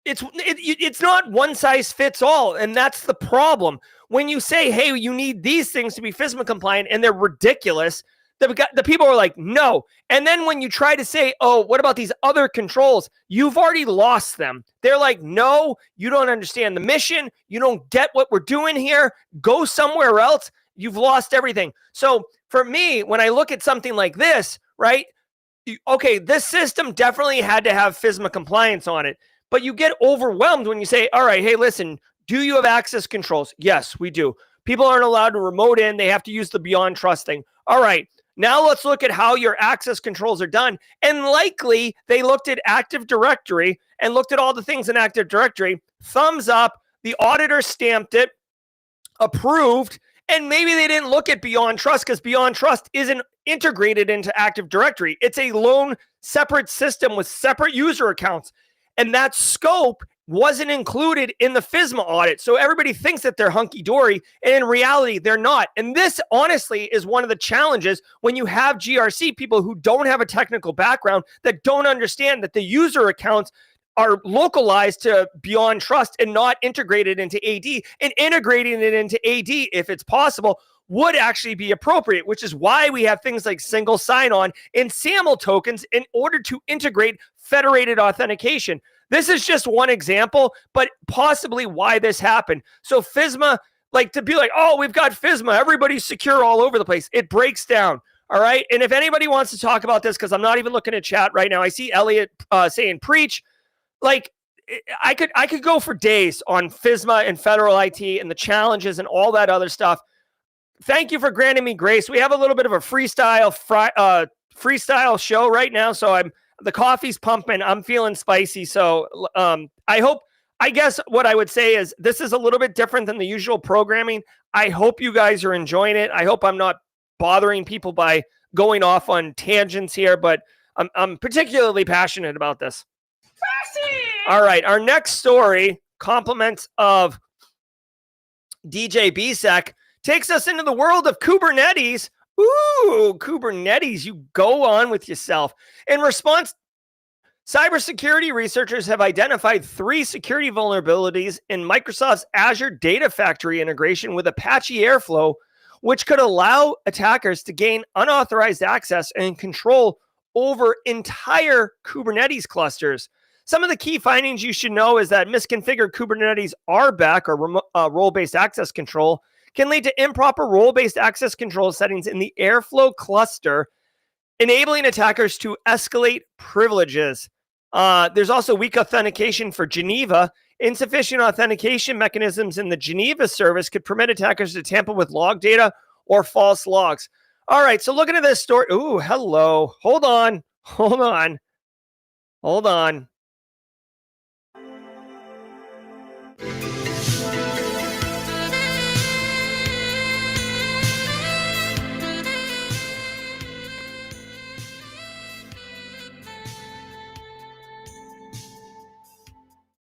it's not one size fits all. And that's the problem. When you say, hey, you need these things to be FSMA compliant and they're ridiculous, the people are like, no. And then when you try to say, oh, what about these other controls? You've already lost them. They're like, no, you don't understand the mission. You don't get what we're doing here. Go somewhere else. You've lost everything. So for me, when I look at something like this, right? Okay, this system definitely had to have FSMA compliance on it, but you get overwhelmed when you say, all right, hey, listen, do you have access controls? Yes, we do. People aren't allowed to remote in. They have to use the Beyond Trust thing. All right. Now let's look at how your access controls are done. And likely they looked at Active Directory and looked at all the things in Active Directory. Thumbs up. The auditor stamped it, approved, and maybe they didn't look at Beyond Trust because Beyond Trust isn't integrated into Active Directory. It's a lone separate system with separate user accounts. And that scope wasn't included in the FSMA audit. So everybody thinks that they're hunky-dory, and in reality, they're not. And this, honestly, is one of the challenges when you have GRC people who don't have a technical background, that don't understand that the user accounts are localized to beyond trust and not integrated into AD, and integrating it into AD, if it's possible, would actually be appropriate, which is why we have things like single sign-on and SAML tokens in order to integrate federated authentication. This is just one example, but possibly why this happened. So FSMA, like to be like, oh, we've got FSMA, everybody's secure all over the place. It breaks down. All right. And if anybody wants to talk about this, because I'm not even looking at chat right now, I see Elliot saying preach. Like I could go for days on FSMA and federal IT and the challenges and all that other stuff. Thank you for granting me grace. We have a little bit of a freestyle show right now. So the coffee's pumping. I'm feeling spicy. So I guess what I would say is this is a little bit different than the usual programming. I hope you guys are enjoying it. I hope I'm not bothering people by going off on tangents here, but I'm particularly passionate about this. All right. Our next story, compliments of DJ BSEC, takes us into the world of Kubernetes. Ooh, Kubernetes, you go on with yourself. In response, cybersecurity researchers have identified 3 security vulnerabilities in Microsoft's Azure Data Factory integration with Apache Airflow, which could allow attackers to gain unauthorized access and control over entire Kubernetes clusters. Some of the key findings you should know is that misconfigured Kubernetes RBAC, or role-based access control, can lead to improper role-based access control settings in the Airflow cluster, enabling attackers to escalate privileges. There's also weak authentication for Geneva. Insufficient authentication mechanisms in the Geneva service could permit attackers to tamper with log data or false logs. All right, so looking at this story. Ooh, hello. Hold on.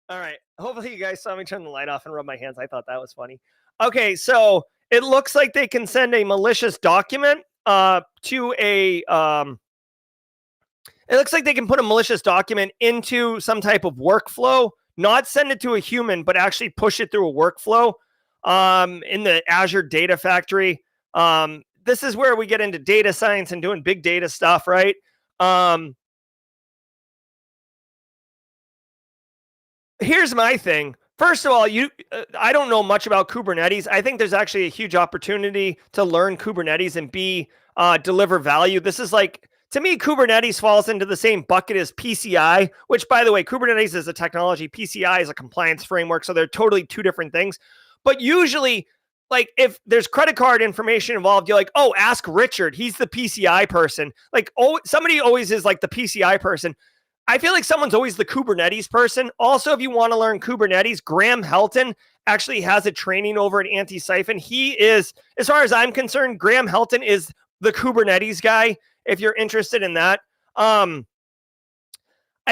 All right. Hopefully you guys saw me turn the light off and rub my hands. I thought that was funny. Okay, so it looks like they can send a malicious document to a... it looks like they can put a malicious document into some type of workflow, not send it to a human, but actually push it through a workflow in the Azure Data Factory. This is where we get into data science and doing big data stuff, right? Here's my thing. First of all, I don't know much about Kubernetes. I think there's actually a huge opportunity to learn Kubernetes and deliver value. This is like, to me, Kubernetes falls into the same bucket as PCI, which, by the way, Kubernetes is a technology. PCI is a compliance framework. So they're totally 2 different things. But usually, like, if there's credit card information involved, you're like, oh, ask Richard. He's the PCI person. Like, oh, somebody always is like the PCI person. I feel like someone's always the Kubernetes person. Also, if you want to learn Kubernetes, Graham Helton actually has a training over at Antisyphon. He is, as far as I'm concerned, Graham Helton is the Kubernetes guy, if you're interested in that. I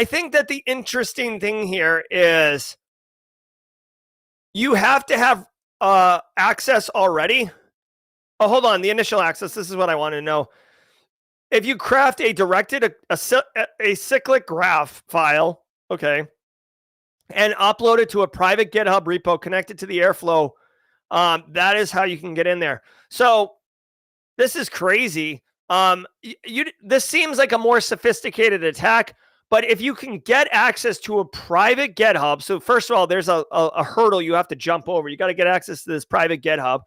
think that the interesting thing here is you have to have access already. Oh, hold on. The initial access. This is what I want to know. If you craft a directed a cyclic graph file, okay, and upload it to a private GitHub repo connected to the Airflow, that is how you can get in there. So this is crazy. This seems like a more sophisticated attack, but if you can get access to a private GitHub, so first of all, there's a hurdle you have to jump over. You got to get access to this private GitHub.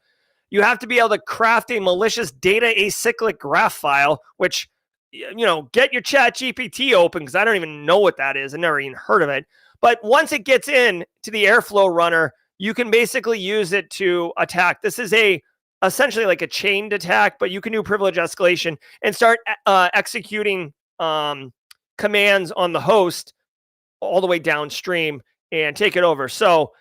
You have to be able to craft a malicious data acyclic graph file, which, get your chat GPT open, because I don't even know what that is. I never even heard of it. But once it gets in to the Airflow runner, you can basically use it to attack. This is essentially like a chained attack, but you can do privilege escalation and start executing commands on the host all the way downstream and take it over. So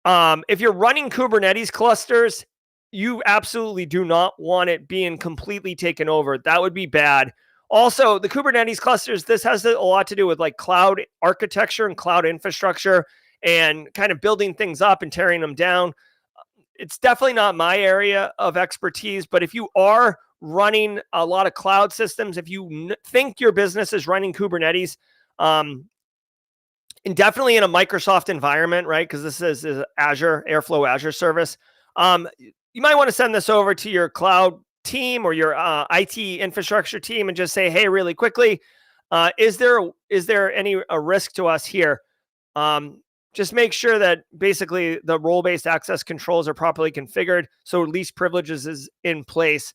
if you're running Kubernetes clusters, you absolutely do not want it being completely taken over. That would be bad. Also, the Kubernetes clusters, this has a lot to do with like cloud architecture and cloud infrastructure. and kind of building things up and tearing them down. It's definitely not my area of expertise, but if you are running a lot of cloud systems, if you think your business is running Kubernetes, and definitely in a Microsoft environment, right? Because this is Azure, Airflow Azure service. You might want to send this over to your cloud team or your IT infrastructure team and just say, hey, really quickly, is there any risk to us here? Just make sure that basically the role-based access controls are properly configured, so least privileges is in place.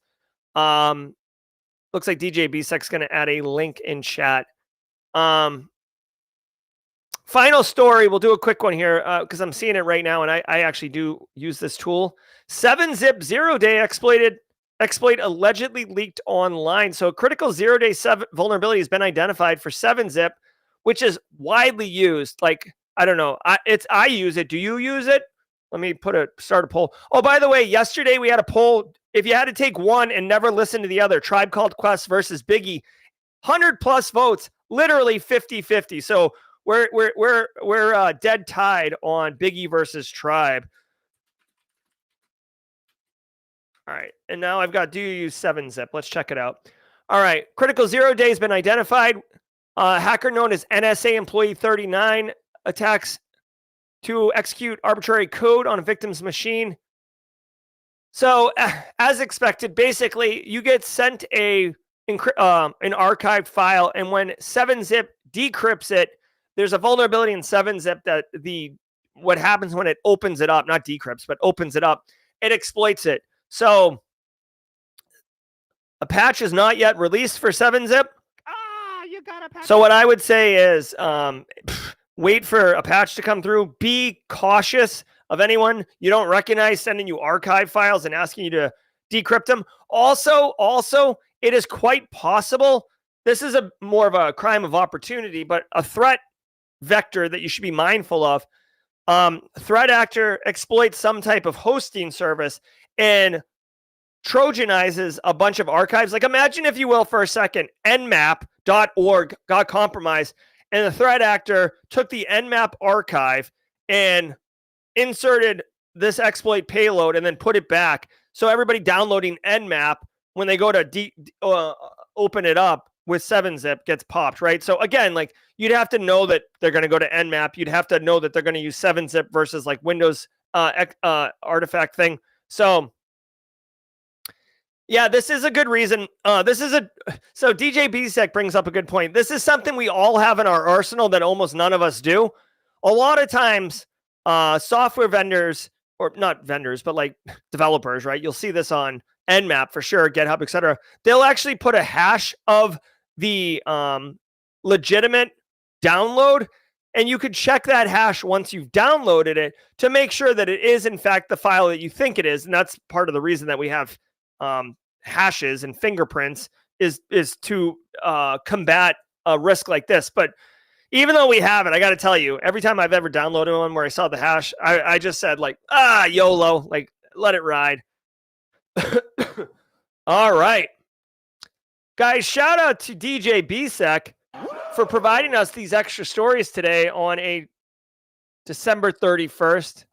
Looks like DJ BSEC's going to add a link in chat. Final story. We'll do a quick one here because I'm seeing it right now, and I actually do use this tool. 7-Zip zero-day exploit allegedly leaked online. So a critical zero-day vulnerability has been identified for 7-Zip, which is widely used. Like, I don't know. I use it. Do you use it? Let me start a poll. Oh, by the way, yesterday we had a poll. If you had to take one and never listen to the other, Tribe Called Quest versus Biggie, 100+ votes, literally 50-50. So we're dead tied on Biggie versus Tribe. All right, and now I've got, do you use 7-Zip? Let's check it out. All right, critical zero-day has been identified. Hacker known as NSA Employee 39 attacks to execute arbitrary code on a victim's machine. So, as expected, basically, you get sent an archived file, and when 7-Zip decrypts it, there's a vulnerability in 7-Zip that what happens when it opens it up, not decrypts, but opens it up, it exploits it. So, a patch is not yet released for 7-Zip. You got a patch. So what I would say is wait for a patch to come through. Be cautious of anyone you don't recognize sending you archive files and asking you to decrypt them. Also, it is quite possible, this is more of a crime of opportunity, but a threat vector that you should be mindful of. Threat actor exploits some type of hosting service and Trojanizes a bunch of archives. Like, imagine, if you will, for a second, nmap.org got compromised, and the threat actor took the nmap archive and inserted this exploit payload and then put it back. So everybody downloading nmap, when they go to open it up with 7-Zip, gets popped, right? So again, like, you'd have to know that they're going to go to nmap. You'd have to know that they're going to use 7-Zip versus like Windows artifact thing. So yeah, this is a good reason. So DJ BSEC brings up a good point. This is something we all have in our arsenal that almost none of us do. A lot of times, software vendors, or not vendors, but like developers, right? You'll see this on Nmap for sure, GitHub, etc. They'll actually put a hash of the legitimate download, and you could check that hash once you've downloaded it to make sure that it is in fact the file that you think it is. And that's part of the reason that we have hashes and fingerprints is to combat a risk like this. But even though we have it, I got to tell you, every time I've ever downloaded one where I saw the hash, I just said like, YOLO, like, let it ride. All right, guys, shout out to DJ BSEC for providing us these extra stories today on a December 31st.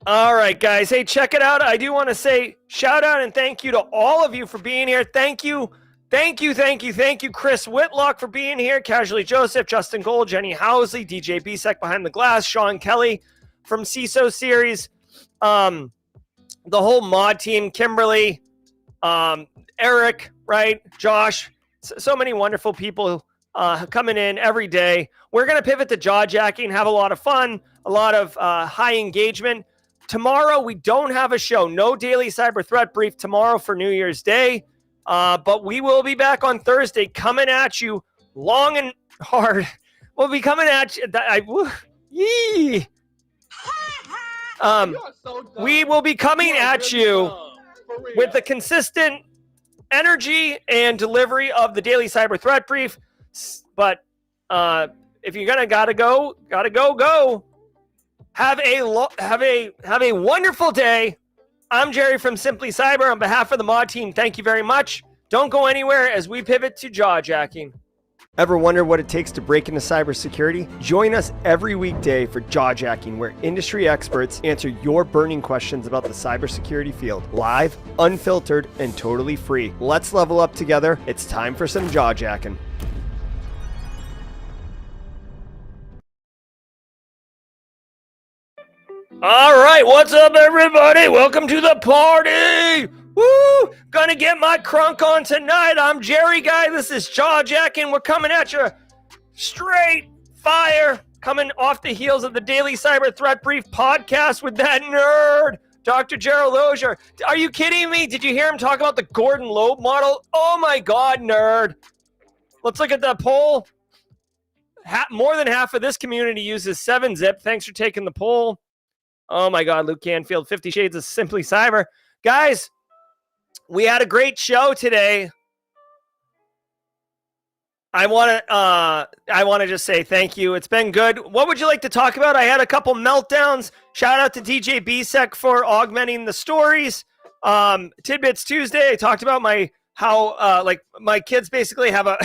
All right, guys. Hey, check it out. I do want to say shout out and thank you to all of you for being here. Thank you, Chris Whitlock, for being here. Casually Joseph, Justin Gold, Jenny Housley, DJ BSEC behind the glass, Sean Kelly from CISO Series, the whole mod team, Kimberly, Eric, right, Josh, so many wonderful people coming in every day. We're going to pivot to jaw jacking, have a lot of fun, a lot of high engagement. Tomorrow, we don't have a show. No daily cyber threat brief tomorrow for New Year's Day. But we will be back on Thursday coming at you long and hard. We'll be coming at you. We will be coming at you with the consistent energy and delivery of the daily cyber threat brief. But if you're gotta go. Have a wonderful day. I'm Jerry from Simply Cyber. On behalf of the mod team, thank you very much. Don't go anywhere as we pivot to jaw jacking. Ever wonder what it takes to break into cybersecurity? Join us every weekday for Jawjacking, where industry experts answer your burning questions about the cybersecurity field. Live, unfiltered, and totally free. Let's level up together. It's time for some Jawjacking. All right, what's up, everybody? Welcome to the party. Woo! Gonna get my crunk on tonight. I'm Jerry Guy. This is Jawjacking. We're coming at you straight fire, coming off the heels of the Daily Cyber Threat Brief podcast with that nerd, Dr. Gerald Auger. Are you kidding me? Did you hear him talk about the Gordon Loeb model? Oh my God, nerd. Let's look at the poll. More than half of this community uses 7-Zip. Thanks for taking the poll. Oh my God, Luke Canfield, 50 Shades of Simply Cyber. Guys, we had a great show today. I want to just say thank you. It's been good. What would you like to talk about? I had a couple meltdowns. Shout out to DJ Bisek for augmenting the stories. Tidbits Tuesday. I talked about how my kids basically have a.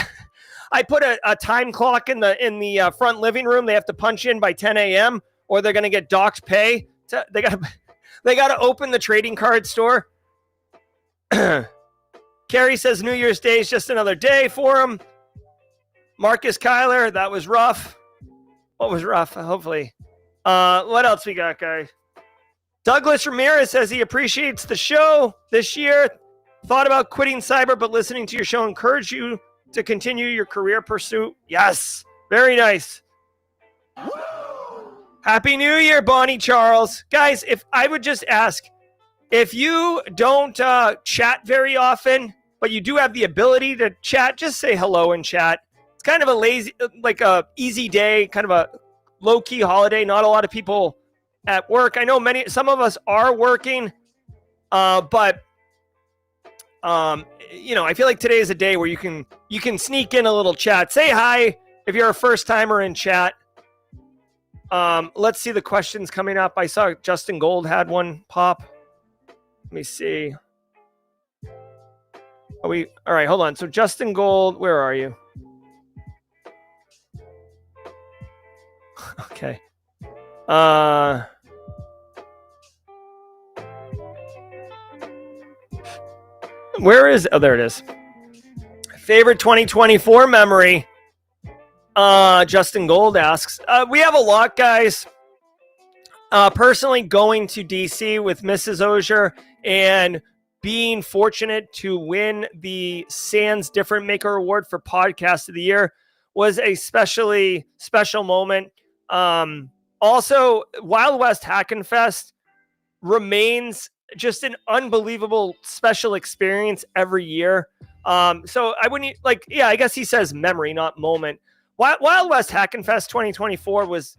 I put a time clock in the front living room. They have to punch in by 10 a.m. or they're gonna get docked pay. They gotta open the trading card store. Carrie says New Year's Day is just another day for him. Marcus Kyler, that was rough. What was rough? Hopefully. What else we got, guys? Douglas Ramirez says he appreciates the show this year. Thought about quitting cyber, but listening to your show encouraged you to continue your career pursuit. Yes. Very nice. Happy New Year, Bonnie Charles. Guys, if I would just ask, if you don't chat very often, but you do have the ability to chat, just say hello in chat. It's kind of a lazy, like a easy day, kind of a low-key holiday. Not a lot of people at work. I know some of us are working, but I feel like today is a day where you can sneak in a little chat. Say hi if you're a first-timer in chat. Let's see the questions coming up. I saw Justin Gold had one pop. Let me see. All right, hold on. So Justin Gold, where are you? Okay. Where is, there it is. Favorite 2024 memory? Justin Gold asks. We have a lot, guys. Personally, going to DC with Mrs. Auger and being fortunate to win the Sans Different Maker Award for Podcast of the Year was a especially special moment. Also, Wild West Hackin' Fest remains just an unbelievable special experience every year. So I wouldn't I guess he says memory, not moment. Wild West Hackin' Fest 2024 was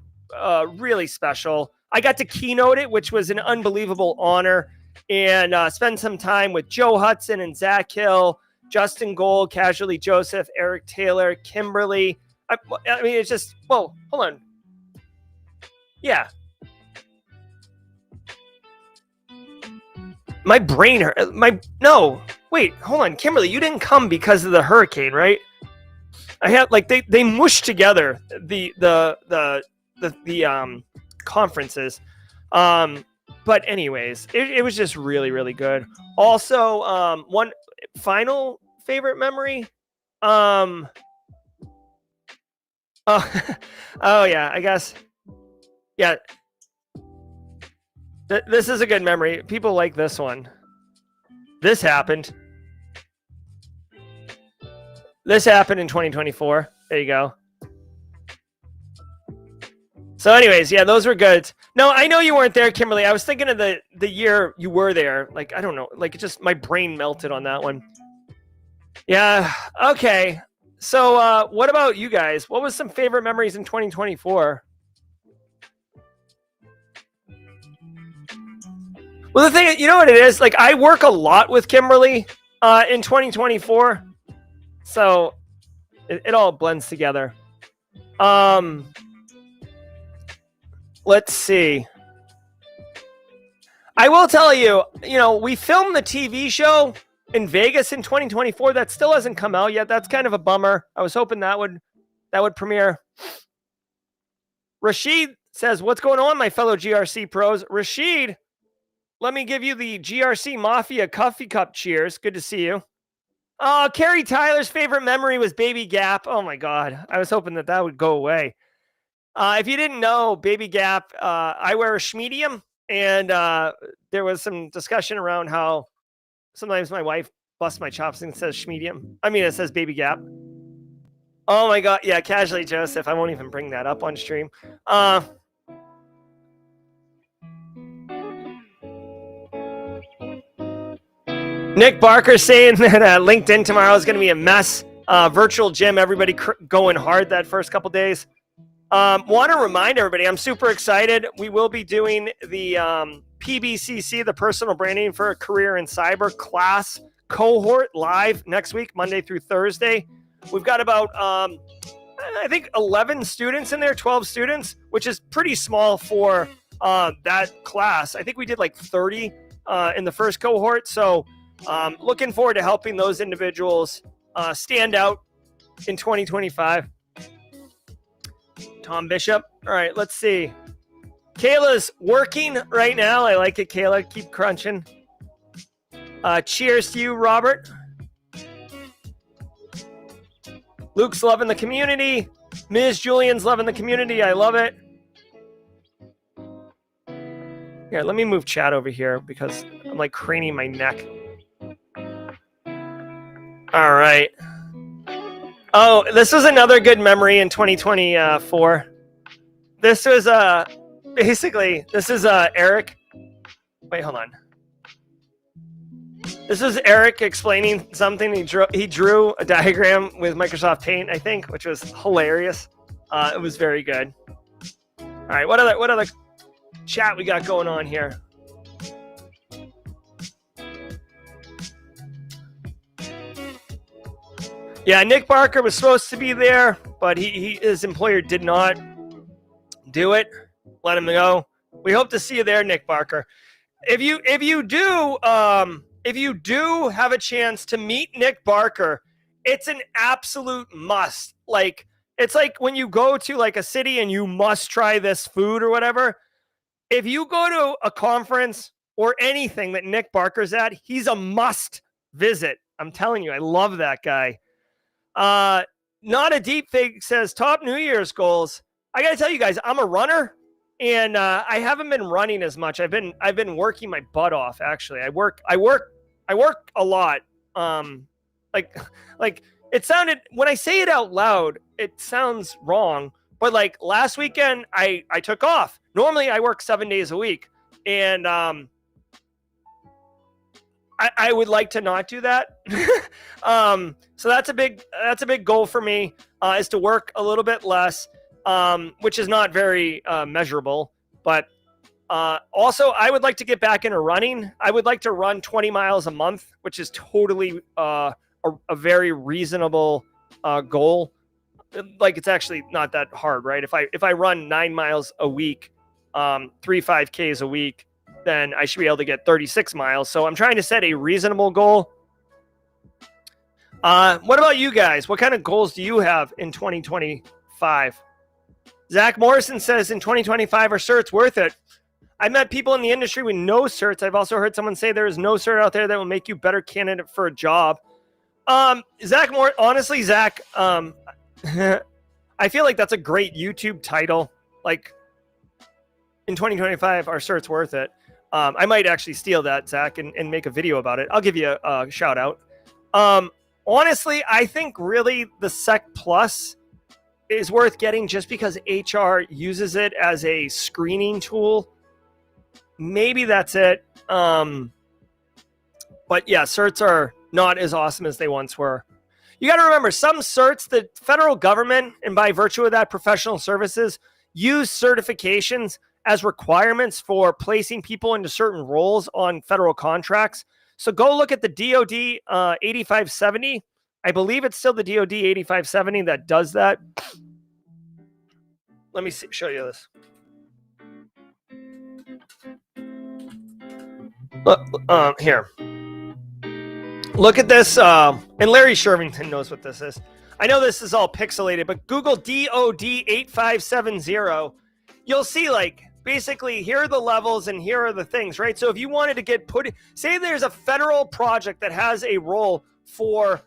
really special. I got to keynote it, which was an unbelievable honor, and spend some time with Joe Hudson and Zach Hill, Justin Gold, Casually Joseph, Eric Taylor, Kimberly. I mean, it's just, well, hold on. Yeah. My brain hurt. No, wait, hold on. Kimberly, you didn't come because of the hurricane, right? I had they mushed together the conferences. But anyways, it was just really, really good. Also, one final favorite memory. Oh yeah, I guess. Yeah. This is a good memory. People like this one. This happened. This happened in 2024. There you go. So anyways, yeah, those were good. No, I know you weren't there, Kimberly. I was thinking of the year you were there. Like, I don't know. Like, it just, my brain melted on that one. Yeah. Okay. So what about you guys? What was some favorite memories in 2024? Well, the thing, you know what it is? Like, I work a lot with Kimberly in 2024. So it all blends together. Let's see. I will tell you, we filmed the TV show in Vegas in 2024. That still hasn't come out yet. That's kind of a bummer. I was hoping that would premiere. Rashid says, what's going on, my fellow GRC pros? Rashid, let me give you the GRC Mafia coffee cup cheers. Good to see you. Oh, Carrie Tyler's favorite memory was Baby Gap. Oh my God. I was hoping that would go away. If you didn't know, Baby Gap, I wear a schmedium, and there was some discussion around how sometimes my wife busts my chops and says schmedium. I mean, it says Baby Gap. Oh my God. Yeah, casually, Joseph. I won't even bring that up on stream. Nick Barker saying that LinkedIn tomorrow is going to be a mess. Virtual gym, everybody going hard that first couple days. Want to remind everybody, I'm super excited. We will be doing the PBCC, the Personal Branding for a Career in Cyber class cohort live next week, Monday through Thursday. We've got about, I think 11 students in there, 12 students, which is pretty small for that class. I think we did like 30 in the first cohort. So looking forward to helping those individuals stand out in 2025. Tom Bishop. All right, let's see. Kayla's working right now. I like it, Kayla. Keep crunching. Cheers to you, Robert. Luke's loving the community. Ms. Julian's loving the community. I love it. Here, let me move chat over here because I'm like craning my neck. All right. Oh, this was another good memory in 2024. This was basically, this is Eric. Wait, hold on. This is Eric explaining something. He drew a diagram with Microsoft Paint, I think, which was hilarious. It was very good. All right, what other chat we got going on here? Yeah, Nick Barker was supposed to be there, but his employer did not do it. Let him go. We hope to see you there, Nick Barker. If you do have a chance to meet Nick Barker, it's an absolute must. Like, it's like when you go to like a city and you must try this food or whatever. If you go to a conference or anything that Nick Barker's at, he's a must visit. I'm telling you, I love that guy. Not a deep fake says top New Year's goals. I gotta tell you guys, I'm a runner, and I haven't been running as much. I've been working my butt off. Actually, I work a lot. Like it sounded, when I say it out loud, it sounds wrong. But like last weekend, I took off. Normally, I work 7 days a week, and I would like to not do that. So that's a big goal for me, is to work a little bit less, which is not very measurable. But also, I would like to get back into running. I would like to run 20 miles a month, which is totally a very reasonable goal. Like, it's actually not that hard, right? If I run 9 miles a week, 3 5Ks a week, then I should be able to get 36 miles. So I'm trying to set a reasonable goal. What about you guys? What kind of goals do you have in 2025? Zach Morrison says in 2025, are certs worth it? I met people in the industry with no certs. I've also heard someone say there is no cert out there that will make you a better candidate for a job. Honestly, Zach, I feel like that's a great YouTube title. Like, in 2025, are certs worth it? I might actually steal that, Zach, and make a video about it. I'll give you a shout out. Honestly, I think really the Sec Plus is worth getting just because HR uses it as a screening tool. Maybe that's it. But yeah, certs are not as awesome as they once were. You got to remember, some certs, the federal government, and by virtue of that, professional services, use certifications as requirements for placing people into certain roles on federal contracts. So go look at the DoD 8570. I believe it's still the DoD 8570 that does that. Let me show you this. Here. Look at this, and Larry Shervington knows what this is. I know this is all pixelated, but Google DOD 8570. You'll see, like, basically here are the levels and here are the things, right? So if you wanted to get say there's a federal project that has a role for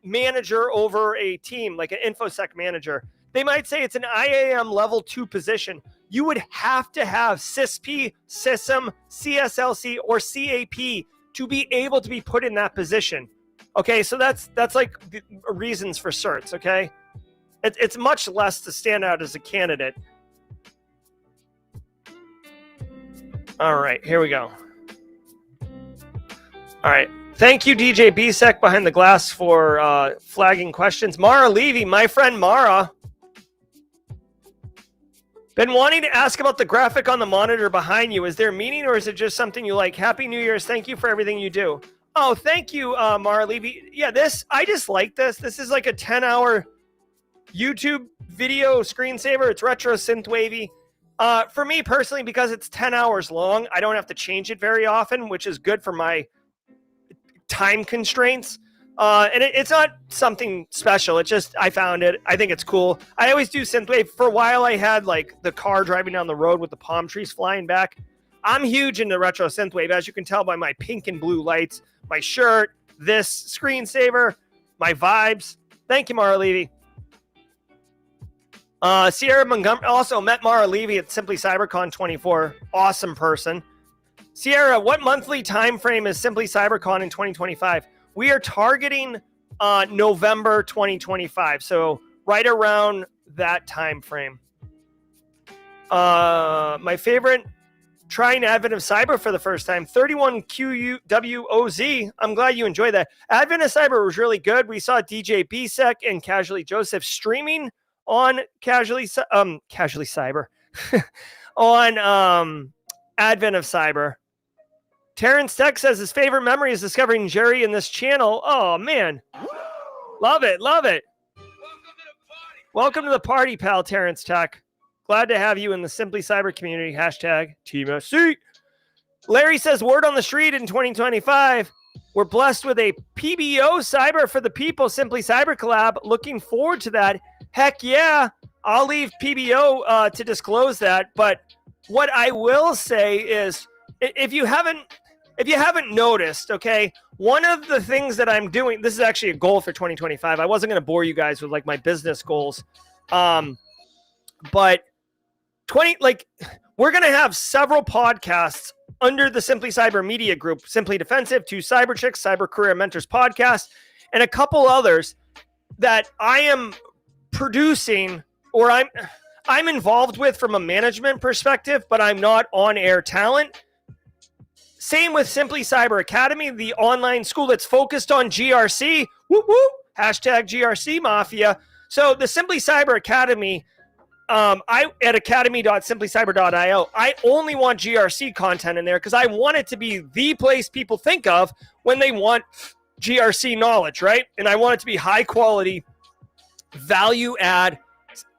manager over a team, like an InfoSec manager, they might say it's an IAM level 2 position. You would have to have CISP, CISM, CSLC, or CAP to be able to be put in that position. Okay, so that's like the reasons for certs, okay? It's much less to stand out as a candidate. All right, here we go. All right. Thank you, DJ Bisek behind the glass, for flagging questions. Mara Levy, my friend Mara. Been wanting to ask about the graphic on the monitor behind you. Is there meaning or is it just something you like? Happy New Year's. Thank you for everything you do. Oh, thank you, Mara Levy. Yeah, I just like this. This is like a 10-hour YouTube video screensaver. It's retro synthwavy. For me personally, because it's 10 hours long, I don't have to change it very often, which is good for my time constraints. And it's not something special. It's just, I found it. I think it's cool. I always do synthwave. For a while, I had like the car driving down the road with the palm trees flying back. I'm huge into retro synthwave, as you can tell by my pink and blue lights, my shirt, this screensaver, my vibes. Thank you, Mara Levy. Sierra Montgomery also met Mara Levy at Simply CyberCon 24. Awesome person. Sierra, what monthly time frame is Simply CyberCon in 2025? We are targeting November 2025, so right around that time frame. My favorite, trying Advent of Cyber for the first time, 31QWOZ. I'm glad you enjoyed that. Advent of Cyber was really good. We saw DJ Bisek and Casually Joseph streaming on Casually Cyber on Advent of Cyber. Terrence Tech says his favorite memory is discovering Jerry in this channel. Oh, man. Love it. Love it. Welcome to the party, pal, Terrence Tech. Glad to have you in the Simply Cyber community. Hashtag Team SC. Larry says, word on the street in 2025. We're blessed with a PBO Cyber for the People Simply Cyber collab. Looking forward to that. Heck yeah. I'll leave PBO to disclose that. But what I will say is, if you haven't noticed, okay, one of the things that I'm doing, this is actually a goal for 2025. I wasn't going to bore you guys with like my business goals. But we're going to have several podcasts under the Simply Cyber Media Group, Simply Defensive, 2 Cyber Chicks, Cyber Career Mentors podcast, and a couple others that I am producing or I'm involved with from a management perspective, but I'm not on-air talent. Same with Simply Cyber Academy, the online school that's focused on GRC. Whoop, whoop. Hashtag GRC Mafia. So the Simply Cyber Academy, I at academy.simplycyber.io, I only want GRC content in there because I want it to be the place people think of when they want GRC knowledge, right? And I want it to be high quality, value add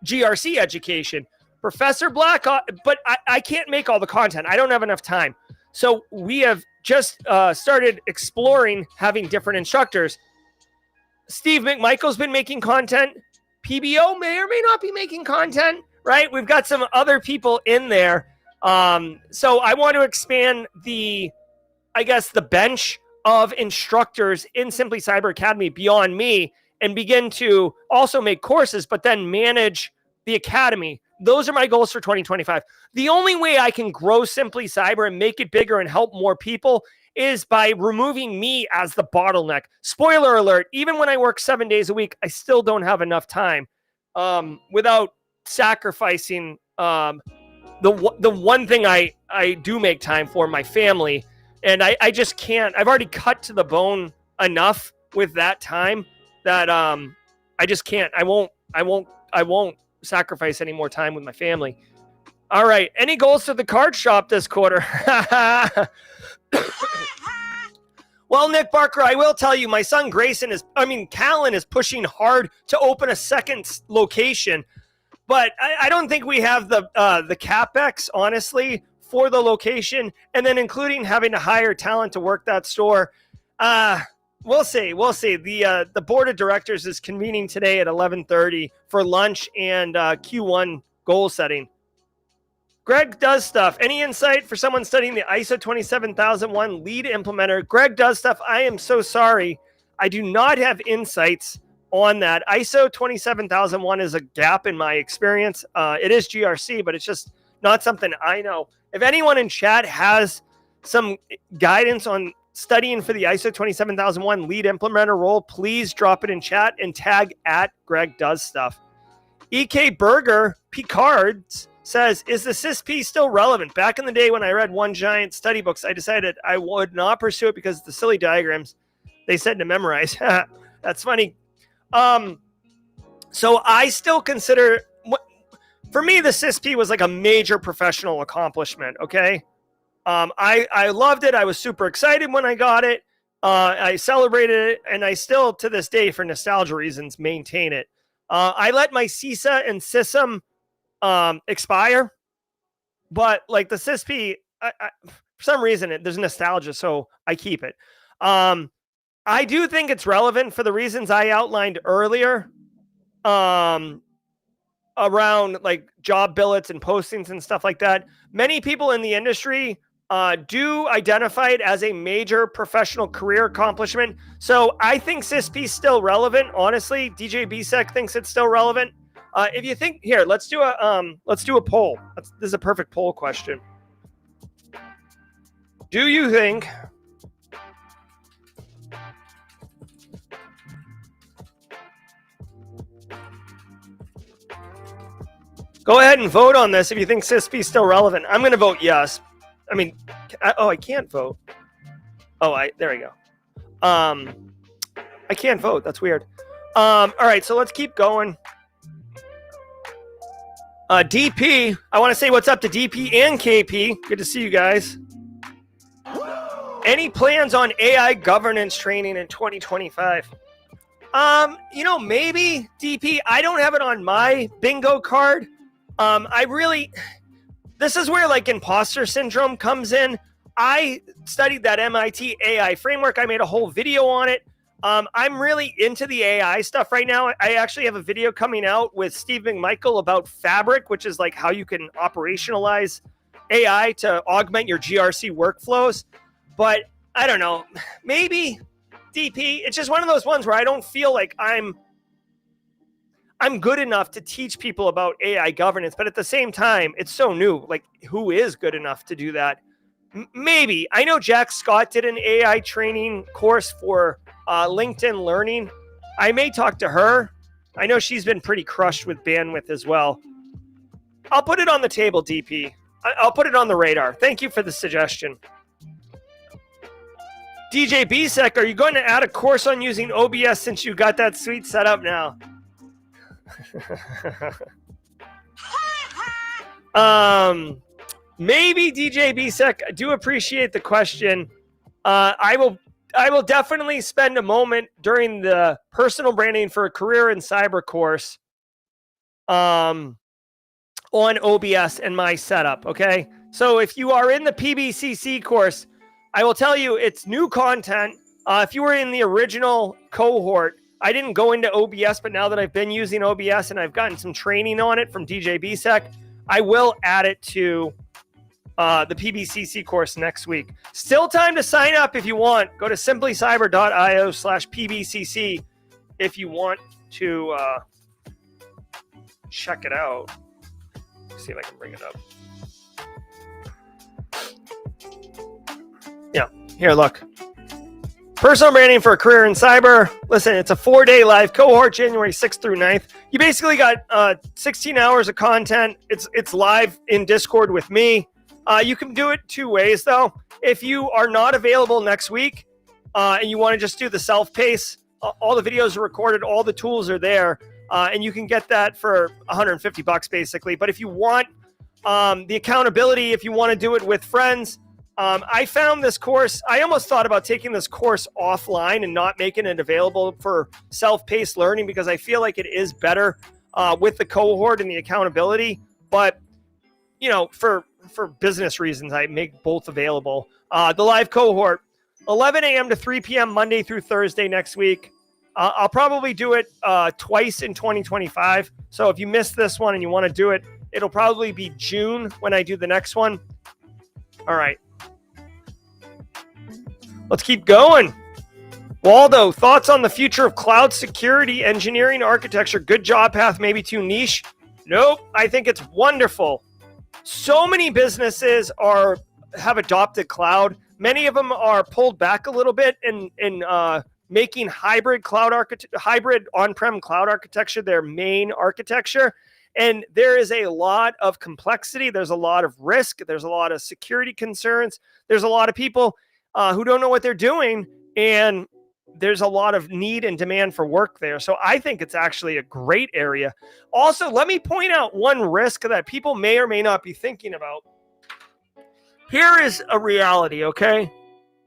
GRC education. Professor Black, but I can't make all the content. I don't have enough time. So we have just started exploring having different instructors. Steve McMichael's been making content. PBO may or may not be making content, right? We've got some other people in there. So I want to expand the bench of instructors in Simply Cyber Academy beyond me and begin to also make courses, but then manage the academy. Those are my goals for 2025. The only way I can grow Simply Cyber and make it bigger and help more people is by removing me as the bottleneck. Spoiler alert, even when I work 7 days a week, I still don't have enough time without sacrificing the one thing I do make time for, my family. And I just can't. I've already cut to the bone enough with that time that I just can't. I won't sacrifice any more time with my family. All right. Any goals for the card shop this quarter? Well, Nick Barker, I will tell you, my son Callan is pushing hard to open a second location, but I don't think we have the CapEx, honestly, for the location, and then including having to hire talent to work that store. We'll see. The board of directors is convening today at 11:30 for lunch and Q1 goal setting. Greg does stuff. Any insight for someone studying the ISO 27001 lead implementer? Greg does stuff. I am so sorry. I do not have insights on that. ISO 27001 is a gap in my experience. It is GRC, but it's just not something I know. If anyone in chat has some guidance on studying for the ISO 27001 lead implementer role, please drop it in chat and tag at Greg Does Stuff. EK Berger Picards says, is the CISP still relevant? Back in the day when I read One Giant study books, I decided I would not pursue it because of the silly diagrams they said to memorize. That's funny. So I still consider, for me, the CISP was like a major professional accomplishment, okay? I loved it. I was super excited when I got it. I celebrated it, and I still, to this day, for nostalgia reasons, maintain it. I let my CISA and CISM expire, but like the CISP, for some reason, there's nostalgia, so I keep it. I do think it's relevant for the reasons I outlined earlier, around like job billets and postings and stuff like that. Many people in the industry do identify it as a major professional career accomplishment. So I think CISP is still relevant. Honestly, DJ BSEC thinks it's still relevant. If you think, here, let's do a poll. This is a perfect poll question. Do you think go ahead and vote on this if you think CISP is still relevant. I'm going to vote yes. I mean, I can't vote. There we go. I can't vote. That's weird. All right, so let's keep going. DP, I want to say what's up to DP and KP. Good to see you guys. Any plans on AI governance training in 2025? Maybe DP. I don't have it on my bingo card. This is where like imposter syndrome comes in. I studied that MIT AI framework. I made a whole video on it. I'm really into the AI stuff right now. I actually have a video coming out with Steve McMichael about Fabric, which is like how you can operationalize AI to augment your GRC workflows. But I don't know, maybe DP, it's just one of those ones where I don't feel like I'm good enough to teach people about AI governance, but at the same time, it's so new. Like, who is good enough to do that? Maybe. I know Jack Scott did an AI training course for LinkedIn Learning. I may talk to her. I know she's been pretty crushed with bandwidth as well. I'll put it on the table, DP. I'll put it on the radar. Thank you for the suggestion. DJ BSEC, are you going to add a course on using OBS since you got that suite set up now? Maybe DJ BSEC. I do appreciate the question. I will definitely spend a moment during the personal branding for a career in cyber course on OBS and my setup. Okay, so if you are in the PBCC course, I will tell you it's new content. If you were in the original cohort, I didn't go into OBS, but now that I've been using OBS and I've gotten some training on it from DJ BSEC, I will add it to the PBCC course next week. Still time to sign up if you want. Go to simplycyber.io/PBCC if you want to check it out. Let's see if I can bring it up. Yeah, here, look. Personal branding for a career in cyber. Listen, it's a 4-day live cohort, January 6th through 9th. You basically got 16 hours of content. It's live in Discord with me. You can do it two ways, though. If you are not available next week and you want to just do the self-pace, all the videos are recorded, all the tools are there, and you can get that for $150 basically. But if you want the accountability, if you want to do it with friends, I found this course. I almost thought about taking this course offline and not making it available for self-paced learning because I feel like it is better with the cohort and the accountability. But, you know, for business reasons, I make both available. The live cohort, 11 a.m. to 3 p.m. Monday through Thursday next week. I'll probably do it twice in 2025. So if you missed this one and you want to do it, it'll probably be June when I do the next one. All right. Let's keep going. Waldo, thoughts on the future of cloud security, engineering, architecture? Good job path, maybe too niche? Nope, I think it's wonderful. So many businesses have adopted cloud. Many of them are pulled back a little bit in making hybrid on-prem cloud architecture their main architecture. And there is a lot of complexity. There's a lot of risk. There's a lot of security concerns. There's a lot of people who don't know what they're doing. And there's a lot of need and demand for work there. So I think it's actually a great area. Also, let me point out one risk that people may or may not be thinking about. Here is a reality, okay?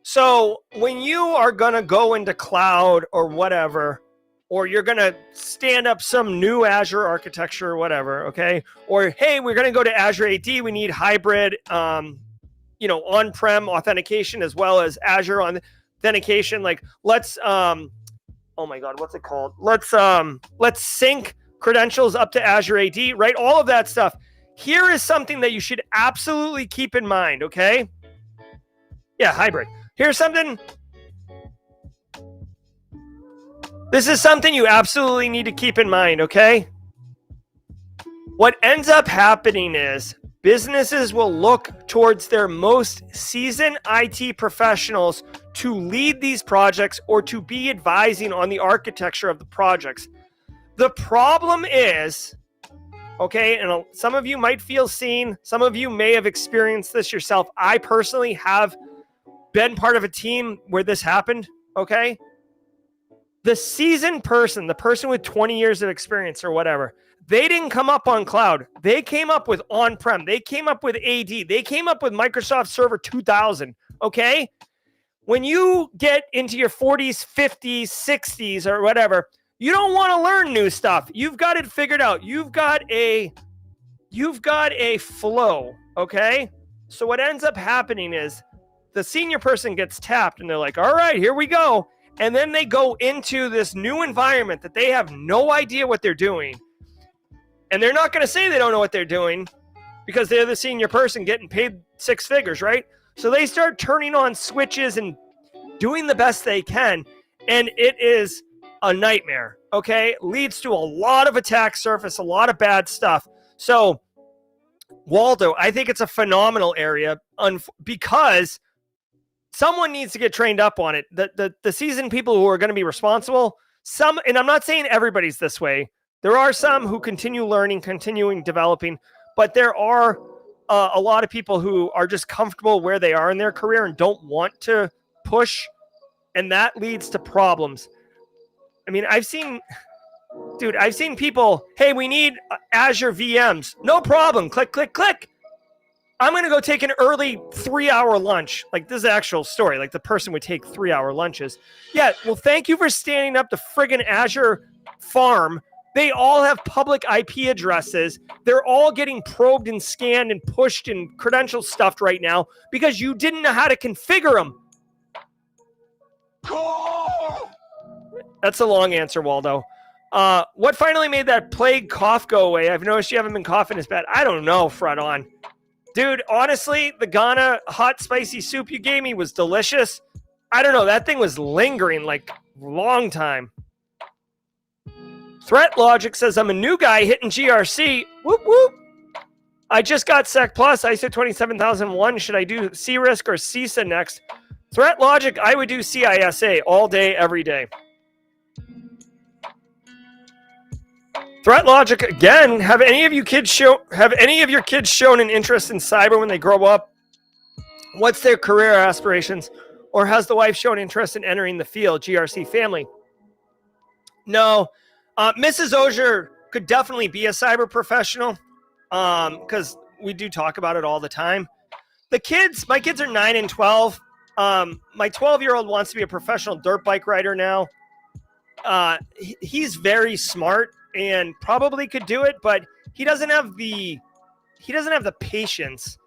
So when you are going to go into cloud or whatever, or you're going to stand up some new Azure architecture or whatever, okay? Or, hey, we're going to go to Azure AD. We need hybrid, on-prem authentication as well as Azure authentication. Like, let's, oh my God, what's it called? Let's sync credentials up to Azure AD, right? All of that stuff. Here is something that you should absolutely keep in mind, okay? Yeah, hybrid. Here's something. This is something you absolutely need to keep in mind, okay? What ends up happening is businesses will look towards their most seasoned IT professionals to lead these projects or to be advising on the architecture of the projects. The problem is, okay, and some of you might feel seen. Some of you may have experienced this yourself. I personally have been part of a team where this happened, okay? The seasoned person, the person with 20 years of experience or whatever, they didn't come up on cloud. They came up with on-prem. They came up with AD. They came up with Microsoft Server 2000, okay? When you get into your 40s, 50s, 60s, or whatever, you don't want to learn new stuff. You've got it figured out. You've got a flow, okay? So what ends up happening is the senior person gets tapped and they're like, all right, here we go. And then they go into this new environment that they have no idea what they're doing. And they're not going to say they don't know what they're doing because they're the senior person getting paid six figures, right? So they start turning on switches and doing the best they can. And it is a nightmare, okay? Leads to a lot of attack surface, a lot of bad stuff. So, Waldo, I think it's a phenomenal area because someone needs to get trained up on it. The seasoned people who are going to be responsible, and I'm not saying everybody's this way. There are some who continue learning, continuing developing, but there are a lot of people who are just comfortable where they are in their career and don't want to push, and that leads to problems. I mean, I've seen people, hey, we need Azure VMs. No problem. Click, click, click. I'm going to go take an early 3-hour lunch. Like, this is an actual story. Like, the person would take 3-hour lunches. Yeah, well, thank you for standing up the friggin' Azure farm. They all have public IP addresses. They're all getting probed and scanned and pushed and credential stuffed right now because you didn't know how to configure them. That's a long answer, Waldo. What finally made that plague cough go away? I've noticed you haven't been coughing as bad. I don't know, Fred on. Dude, honestly, the Ghana hot spicy soup you gave me was delicious. I don't know. That thing was lingering like a long time. Threat Logic says, I'm a new guy hitting GRC. Whoop, whoop. I just got Sec Plus, ISO 27001. Should I do C-Risk or CISA next? Threat Logic, I would do CISA all day, every day. Threat Logic, again, have any of your kids shown an interest in cyber when they grow up? What's their career aspirations? Or has the wife shown interest in entering the field? GRC family. No. Mrs. Auger could definitely be a cyber professional because we do talk about it all the time. My kids are 9 and 12. My 12-year-old wants to be a professional dirt bike rider now. He's very smart and probably could do it, but he doesn't have the patience,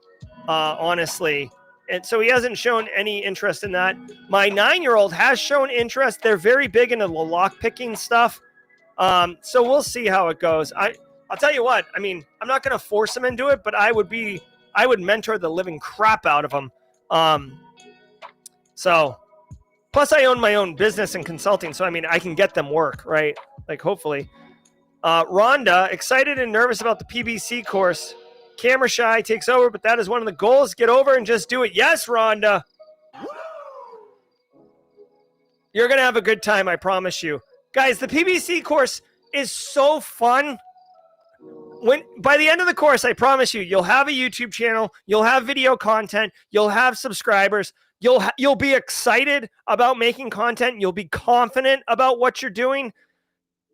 honestly. And so he hasn't shown any interest in that. My 9-year-old has shown interest. They're very big into the lock picking stuff. So we'll see how it goes. I'll tell you what, I mean, I'm not going to force them into it, but I would mentor the living crap out of them. So plus I own my own business and consulting. So, I mean, I can get them work, right? Like hopefully. Rhonda, excited and nervous about the PBC course. Camera shy, takes over, but that is one of the goals. Get over and just do it. Yes, Rhonda. You're going to have a good time, I promise you. Guys, the PBC course is so fun. By the end of the course, I promise you, you'll have a YouTube channel, you'll have video content, you'll have subscribers, you'll be excited about making content, you'll be confident about what you're doing.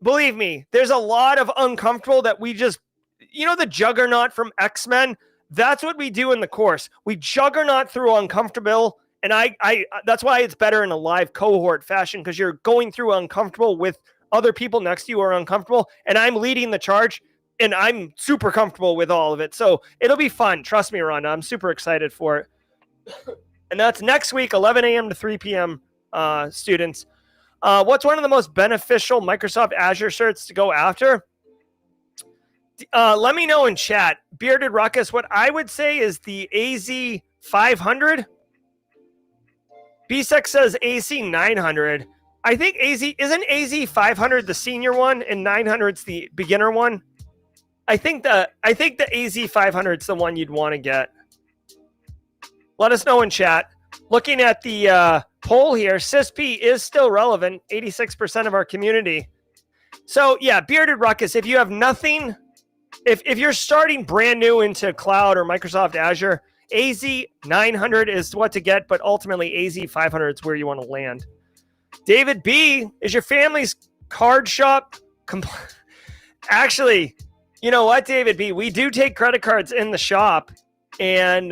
Believe me, there's a lot of uncomfortable that we just, the juggernaut from X-Men, that's what we do in the course. We juggernaut through uncomfortable, and I that's why it's better in a live cohort fashion, because you're going through uncomfortable with other people next to you who are uncomfortable, and I'm leading the charge, and I'm super comfortable with all of it. So it'll be fun. Trust me, Rhonda. I'm super excited for it. And that's next week, 11 a.m. to 3 p.m., students. What's one of the most beneficial Microsoft Azure certs to go after? Let me know in chat. Bearded Ruckus, what I would say is the AZ 500. BSEC says AC 900. I think isn't AZ 500 the senior one and 900's the beginner one? I think the AZ 500 is the one you'd want to get. Let us know in chat. Looking at the poll here, CISP is still relevant, 86% of our community. So yeah, Bearded Ruckus, if you have nothing, if you're starting brand new into cloud or Microsoft Azure, AZ 900 is what to get, but ultimately AZ 500 is where you want to land. David B, is your family's card shop Actually, you know what, David B, we do take credit cards in the shop, and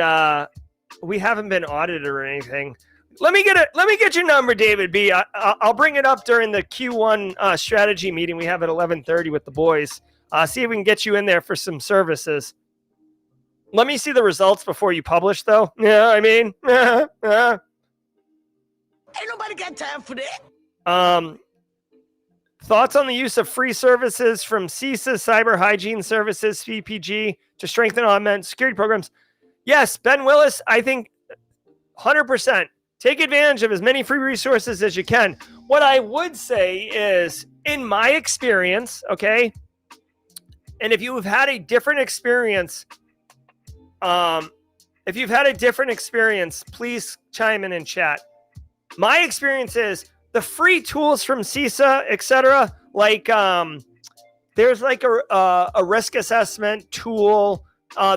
we haven't been audited or anything. Let me get your number, David B. I'll bring it up during the Q1 strategy meeting we have at 11:30 with the boys. See if we can get you in there for some services. Let me see the results before you publish, though. Yeah, I mean, ain't nobody got time for that. Thoughts on the use of free services from CISA, Cyber Hygiene Services, CPG, to strengthen and augment security programs? Yes, Ben Willis, I think 100%. Take advantage of as many free resources as you can. What I would say is, in my experience, okay, and if you have had a different experience, please chime in chat. My experience is the free tools from CISA, etc. Like there's like a risk assessment tool.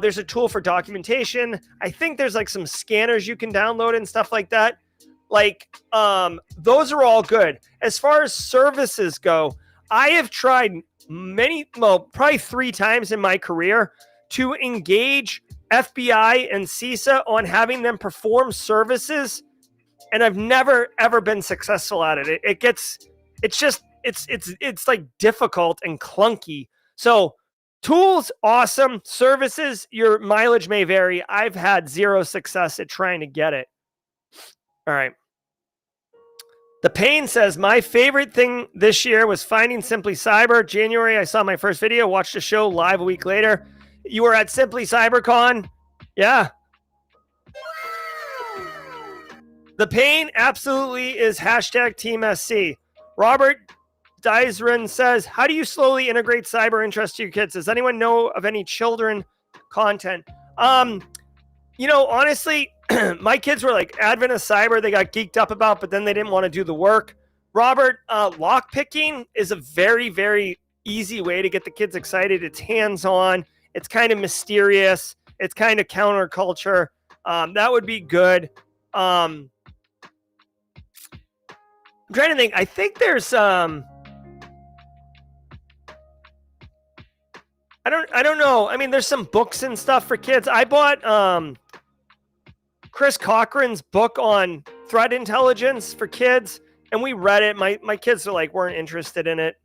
There's a tool for documentation. I think there's like some scanners you can download and stuff like that. Like those are all good. As far as services go, I have tried probably 3 times in my career to engage FBI and CISA on having them perform services, and I've never ever been successful at it. It's like difficult and clunky. So tools, awesome. Services, your mileage may vary. I've had 0 success at trying to get it. All right. The Pain says, my favorite thing this year was finding Simply Cyber. January, I saw my first video, watched the show live a week later. You were at Simply CyberCon? Yeah. The Pain absolutely is hashtag Team SC. Robert Dyzren says, how do you slowly integrate cyber interest to your kids? Does anyone know of any children content? Honestly, my kids were like Advent of Cyber, they got geeked up about, but then they didn't want to do the work. Robert, lock picking is a very, very easy way to get the kids excited. It's hands-on. It's kind of mysterious. It's kind of counterculture. That would be good. I'm trying to think. I think there's I don't know. I mean, there's some books and stuff for kids. I bought Chris Cochran's book on threat intelligence for kids, and we read it. My kids weren't interested in it.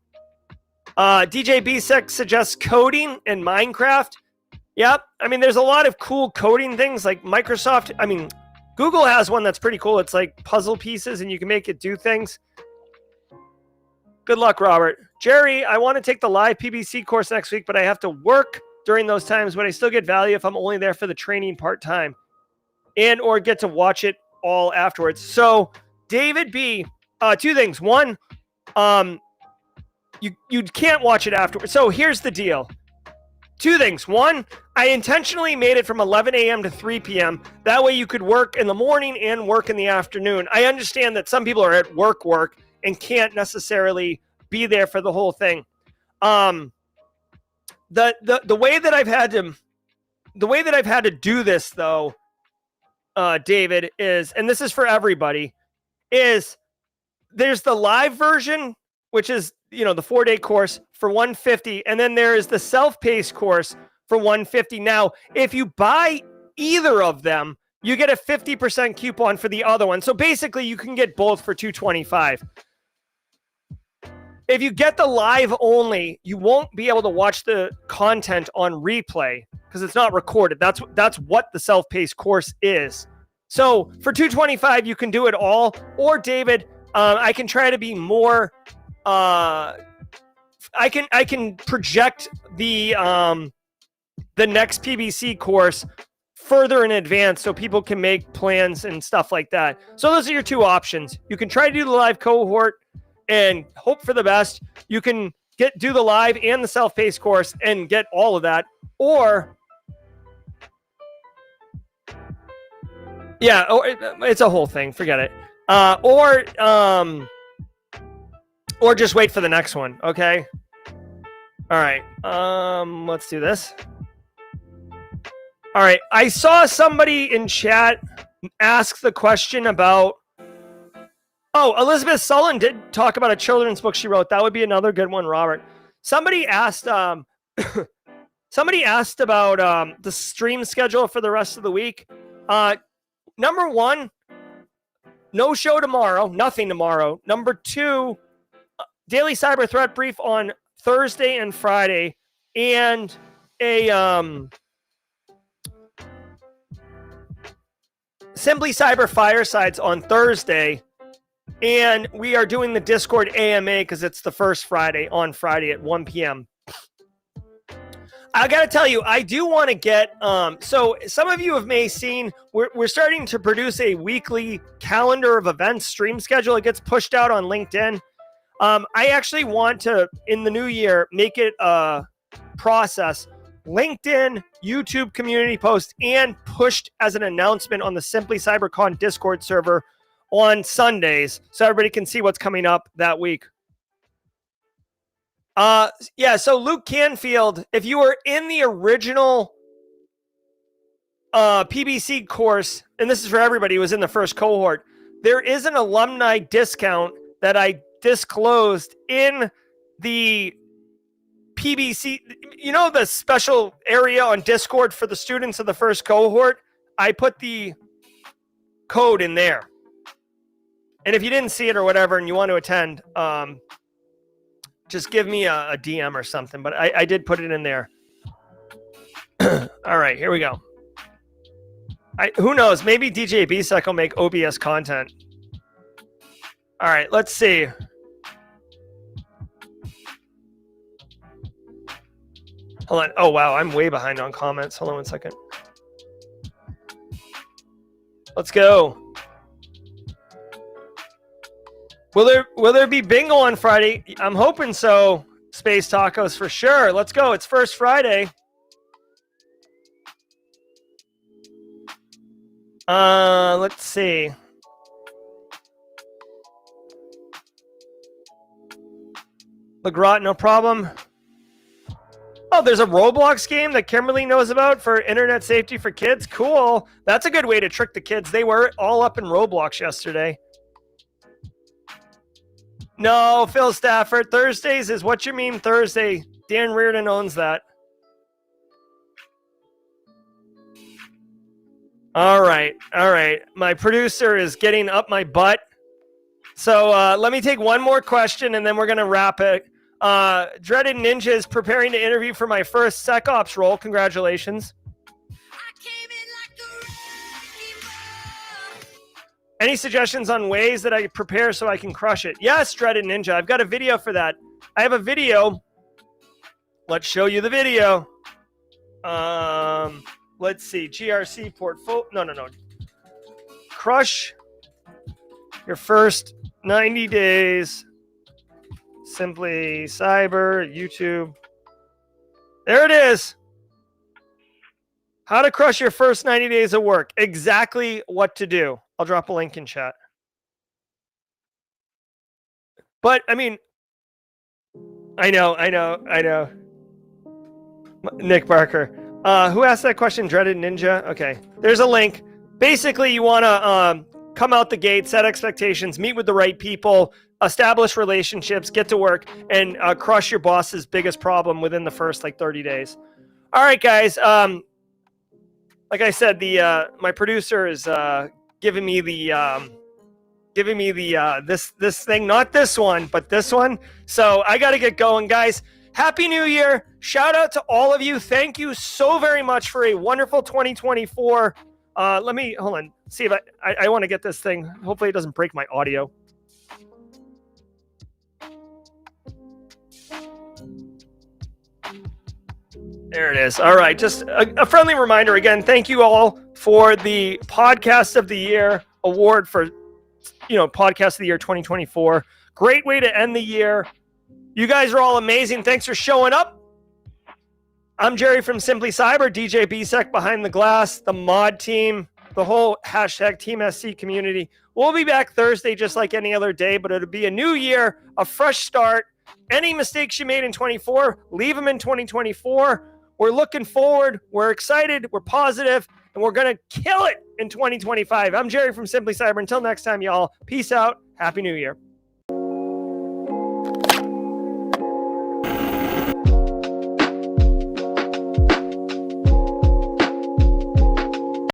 DJ BSEC suggests coding in Minecraft. Yep. I mean, there's a lot of cool coding things like Microsoft. I mean, Google has one that's pretty cool. It's like puzzle pieces, and you can make it do things. Good luck, Robert. Jerry, I want to take the live PBC course next week, but I have to work during those times, but I still get value if I'm only there for the training part-time and or get to watch it all afterwards. So, David B, two things. One, you can't watch it afterwards. So here's the deal. Two things. One, I intentionally made it from 11 a.m. to 3 p.m. That way you could work in the morning and work in the afternoon. I understand that some people are at work and can't necessarily be there for the whole thing. The way that I've had to do this though, David, is, and this is for everybody, is there's the live version, which is, the 4-day course for $150. And then there is the self-paced course for $150. Now, if you buy either of them, you get a 50% coupon for the other one. So basically you can get both for $225. If you get the live only, you won't be able to watch the content on replay because it's not recorded. That's what the self-paced course is. So for $225, you can do it all. Or David, I can try to be more. I can project the next PBC course further in advance so people can make plans and stuff like that. So those are your two options. You can try to do the live cohort and hope for the best. You can do the live and the self-paced course and get all of that. Or it's a whole thing. Forget it. Or just wait for the next one. Okay. All right. Let's do this. All right. I saw somebody in chat ask the question about. Oh, Elizabeth Sullen did talk about a children's book she wrote. That would be another good one, Robert. Somebody asked. Somebody asked about the stream schedule for the rest of the week. Number one, no show tomorrow. Nothing tomorrow. Number two, daily cyber threat brief on Thursday and Friday, and a Simply Cyber Firesides on Thursday. And we are doing the Discord AMA because it's the first Friday at 1 p.m. I got to tell you, I do want to get, so some of you may seen, we're starting to produce a weekly calendar of events stream schedule. It gets pushed out on LinkedIn. I actually want to, in the new year, make it a process, LinkedIn, YouTube community post, and pushed as an announcement on the Simply CyberCon Discord server on Sundays so everybody can see what's coming up that week. So Luke Canfield, if you were in the original PBC course, and this is for everybody who was in the first cohort, there is an alumni discount that I disclosed in the PBC, the special area on Discord for the students of the first cohort. I put the code in there. And if you didn't see it or whatever and you want to attend, just give me a DM or something. But I did put it in there. All right, here we go. Who knows? Maybe DJ BSEC will make OBS content. All right, let's see. Hold on. Oh, wow. I'm way behind on comments. Hold on 1 second. Let's go. Will there be bingo on Friday? I'm hoping so. Space Tacos for sure. Let's go. It's first Friday. Let's see. LeGrot, no problem. Oh, there's a Roblox game that Kimberly knows about for internet safety for kids. Cool. That's a good way to trick the kids. They were all up in Roblox yesterday. No, Phil Stafford. Thursdays is What You Mean Thursday. Dan Reardon owns that. All right. My producer is getting up my butt. So let me take one more question and then we're going to wrap it. Dreaded Ninja is preparing to interview for my first SecOps role. Congratulations. Any suggestions on ways that I prepare so I can crush it? Yes, Dreaded Ninja. I've got a video for that. I have a video. Let's show you the video. Let's see. GRC portfolio. No. Crush your first 90 days. Simply Cyber, YouTube. There it is. How to crush your first 90 days of work. Exactly what to do. I'll drop a link in chat. But, I mean, I know. Nick Barker. Who asked that question? Dreaded Ninja? Okay. There's a link. Basically, you want to come out the gate, set expectations, meet with the right people, establish relationships, get to work, and crush your boss's biggest problem within the first, 30 days. All right, guys. Like I said, my producer is giving me this thing, not this one, but this one. So I got to get going, guys. Happy New Year. Shout out to all of you. Thank you so very much for a wonderful 2024. Let me, hold on, see if I want to get this thing. Hopefully it doesn't break my audio. There it is. All right. Just a friendly reminder again. Thank you all for the Podcast of the Year award for, Podcast of the Year 2024. Great way to end the year. You guys are all amazing. Thanks for showing up. I'm Jerry from Simply Cyber, DJ BSEC behind the glass, the mod team, the whole hashtag Team SC community. We'll be back Thursday just like any other day, but it'll be a new year, a fresh start. Any mistakes you made in 24, leave them in 2024. We're looking forward. We're excited. We're positive, and we're going to kill it in 2025. I'm Jerry from Simply Cyber. Until next time, y'all. Peace out. Happy New Year.